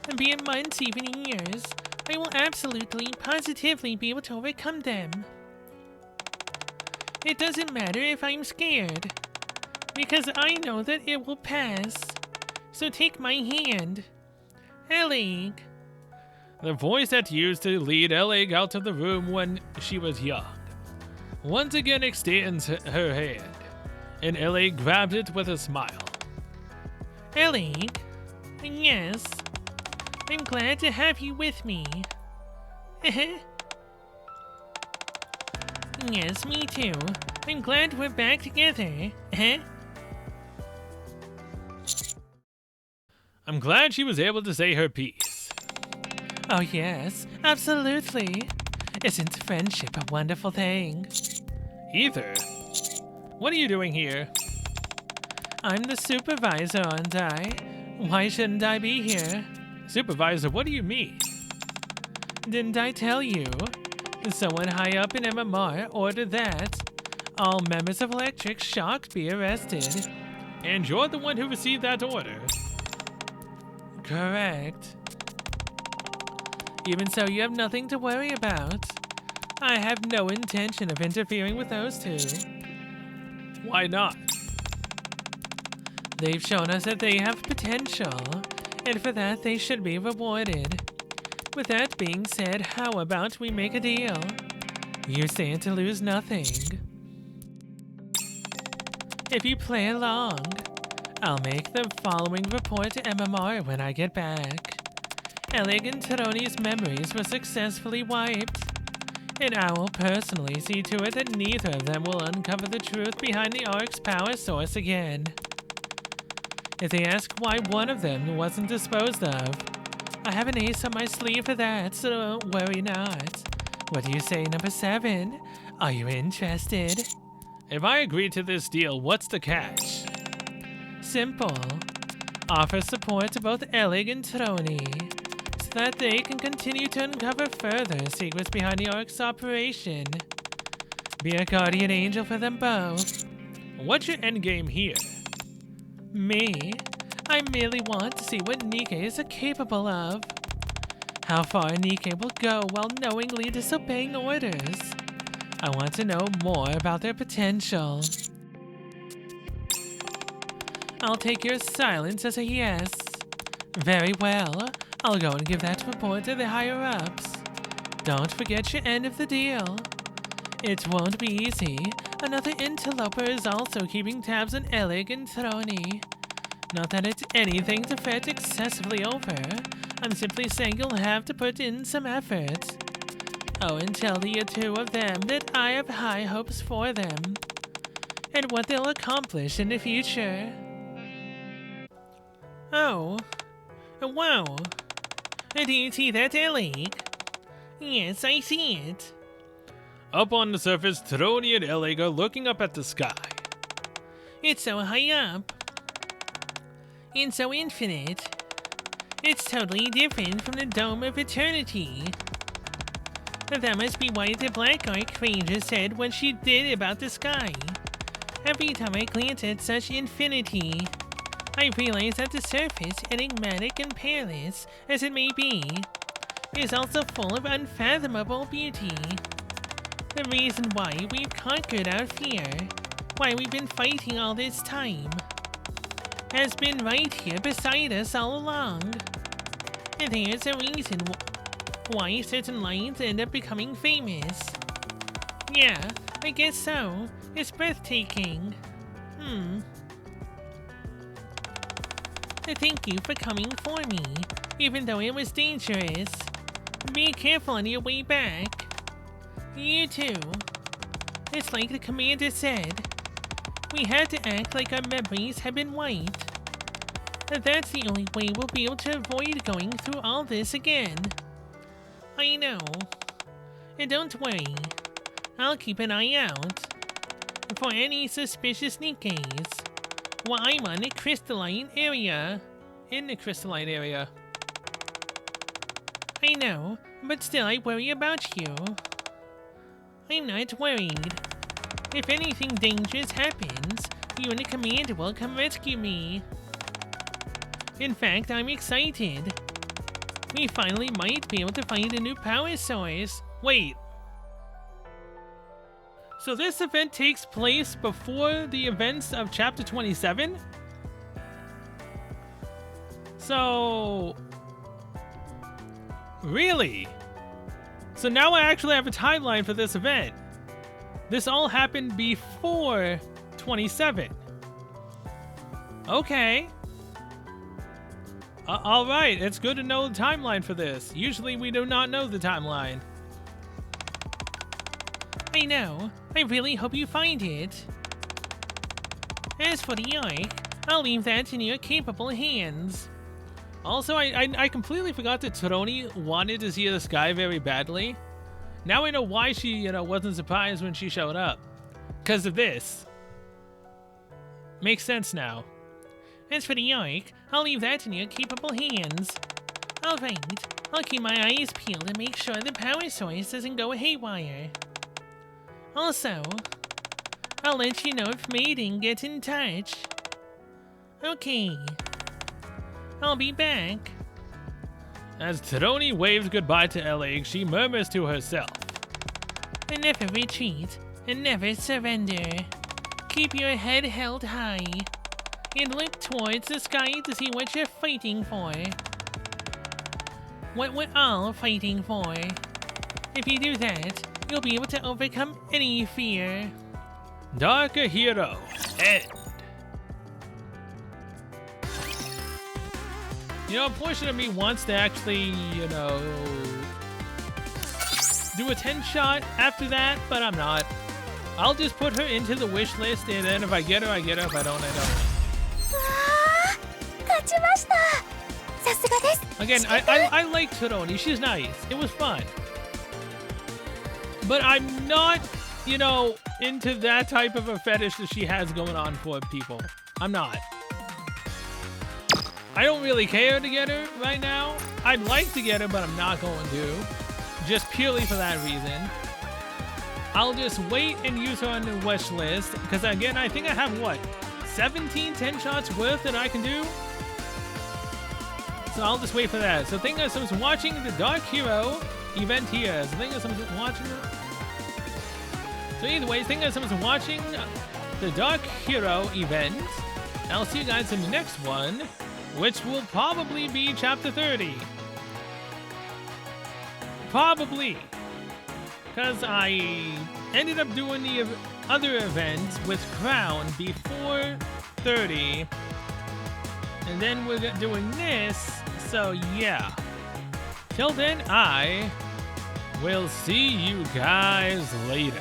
Speaker 3: and be it months, even years, I will absolutely, positively be able to overcome them. It doesn't matter if I'm scared, because I know that it will pass. So take my hand. Ellie.
Speaker 1: The voice that used to lead Ellie out of the room when she was young once again extends her hand, and Ellie grabs it with a smile.
Speaker 3: Ellie? Yes. I'm glad to have you with me. Yes, me too. I'm glad we're back together.
Speaker 1: I'm glad she was able to say her piece.
Speaker 3: Oh yes, absolutely. Isn't friendship a wonderful thing?
Speaker 1: Ether, what are you doing here?
Speaker 3: I'm the supervisor, aren't I? Why shouldn't I be here?
Speaker 1: Supervisor, what do you mean?
Speaker 3: Didn't I tell you? Someone high up in MMR ordered that all members of Electric Shock be arrested.
Speaker 1: And you're the one who received that order.
Speaker 3: Correct. Even so, you have nothing to worry about. I have no intention of interfering with those two.
Speaker 1: Why not?
Speaker 3: They've shown us that they have potential, and for that they should be rewarded. With that being said, how about we make a deal? You stand to lose nothing. If you play along, I'll make the following report to MMR when I get back. Ellie and Taroni's memories were successfully wiped, and I will personally see to it that neither of them will uncover the truth behind the Ark's power source again. If they ask why one of them wasn't disposed of, I have an ace up my sleeve for that, so don't worry not. What do you say, number 7? Are you interested?
Speaker 1: If I agree to this deal, what's the catch?
Speaker 3: Simple. Offer support to both Ellie and Taroni, so that they can continue to uncover further secrets behind the Ark's operation. Be a guardian angel for them both.
Speaker 1: What's your endgame here?
Speaker 3: Me? I merely want to see what Nikke is capable of. How far Nikke will go while knowingly disobeying orders. I want to know more about their potential. I'll take your silence as a yes. Very well. I'll go and give that report to the higher-ups. Don't forget your end of the deal. It won't be easy. Another interloper is also keeping tabs on Ellie and Taroni. Not that it's anything to fret excessively over. I'm simply saying you'll have to put in some effort. Oh, and tell the two of them that I have high hopes for them, and what they'll accomplish in the future. Oh. Wow. Do you see that, Ellie? Yes, I see it.
Speaker 1: Up on the surface, Taroni and Ellie are looking up at the sky.
Speaker 3: It's so high up. And so infinite. It's totally different from the Dome of Eternity. That must be why the Black Ark Ranger said what she did about the sky. Every time I glance at such infinity, I realize that the surface, enigmatic and perilous as it may be, is also full of unfathomable beauty. The reason why we've conquered our fear, why we've been fighting all this time, has been right here beside us all along. And there's a reason why certain lines end up becoming famous. Yeah, I guess so. It's breathtaking. Thank you for coming for me, even though it was dangerous. Be careful on your way back. You too. It's like the commander said. We had to act like our memories had been wiped. That's the only way we'll be able to avoid going through all this again. I know. And don't worry. I'll keep an eye out for any suspicious Nikkes while I'm on the crystalline area.
Speaker 1: In the crystalline area.
Speaker 3: I know, but still I worry about you. I'm not worried. If anything dangerous happens, you and the commander will come rescue me. In fact, I'm excited. We finally might be able to find a new power source.
Speaker 1: Wait. So this event takes place before the events of chapter 27? So... Really? So now I actually have a timeline for this event. This all happened before 27. Okay. Alright, it's good to know the timeline for this. Usually we do not know the timeline.
Speaker 3: I know. I really hope you find it. As for the Ark, I'll leave that in your capable hands.
Speaker 1: Also, I completely forgot that Toroni wanted to see the sky very badly. Now I know why she, wasn't surprised when she showed up. Because of this. Makes sense now.
Speaker 3: As for the Ark, I'll leave that in your capable hands. Alright, I'll keep my eyes peeled and make sure the power source doesn't go haywire. Also, I'll let you know if Maiden gets in touch. Okay. I'll be back.
Speaker 1: As Toroni waves goodbye to Ellie, she murmurs to herself.
Speaker 3: And never retreat, and never surrender. Keep your head held high, and look towards the sky to see what you're fighting for. What we're all fighting for. If you do that, you'll be able to overcome any fear.
Speaker 1: Dark a Hero. End. A portion of me wants to actually, do a 10-shot after that, but I'm not. I'll just put her into the wish list, and then if I get her, I get her. If I don't, I don't. Again, I like Toroni. She's nice. It was fun. But I'm not, into that type of a fetish that she has going on for people. I'm not. I don't really care to get her right now. I'd like to get her, but I'm not going to. Just purely for that reason. I'll just wait and use her on the wish list. Because again, I think I have, 17 10-shots worth that I can do? So I'll just wait for that. So thank you guys so much for watching the Dark Hero event here. So thank you guys so much for watching it. So either way, thank you guys so much for watching the Dark Hero event. I'll see you guys in the next one, which will probably be chapter 30. Probably. Because I ended up doing the other events with Crown before 30. And then we're doing this, so yeah. Till then, I will see you guys later.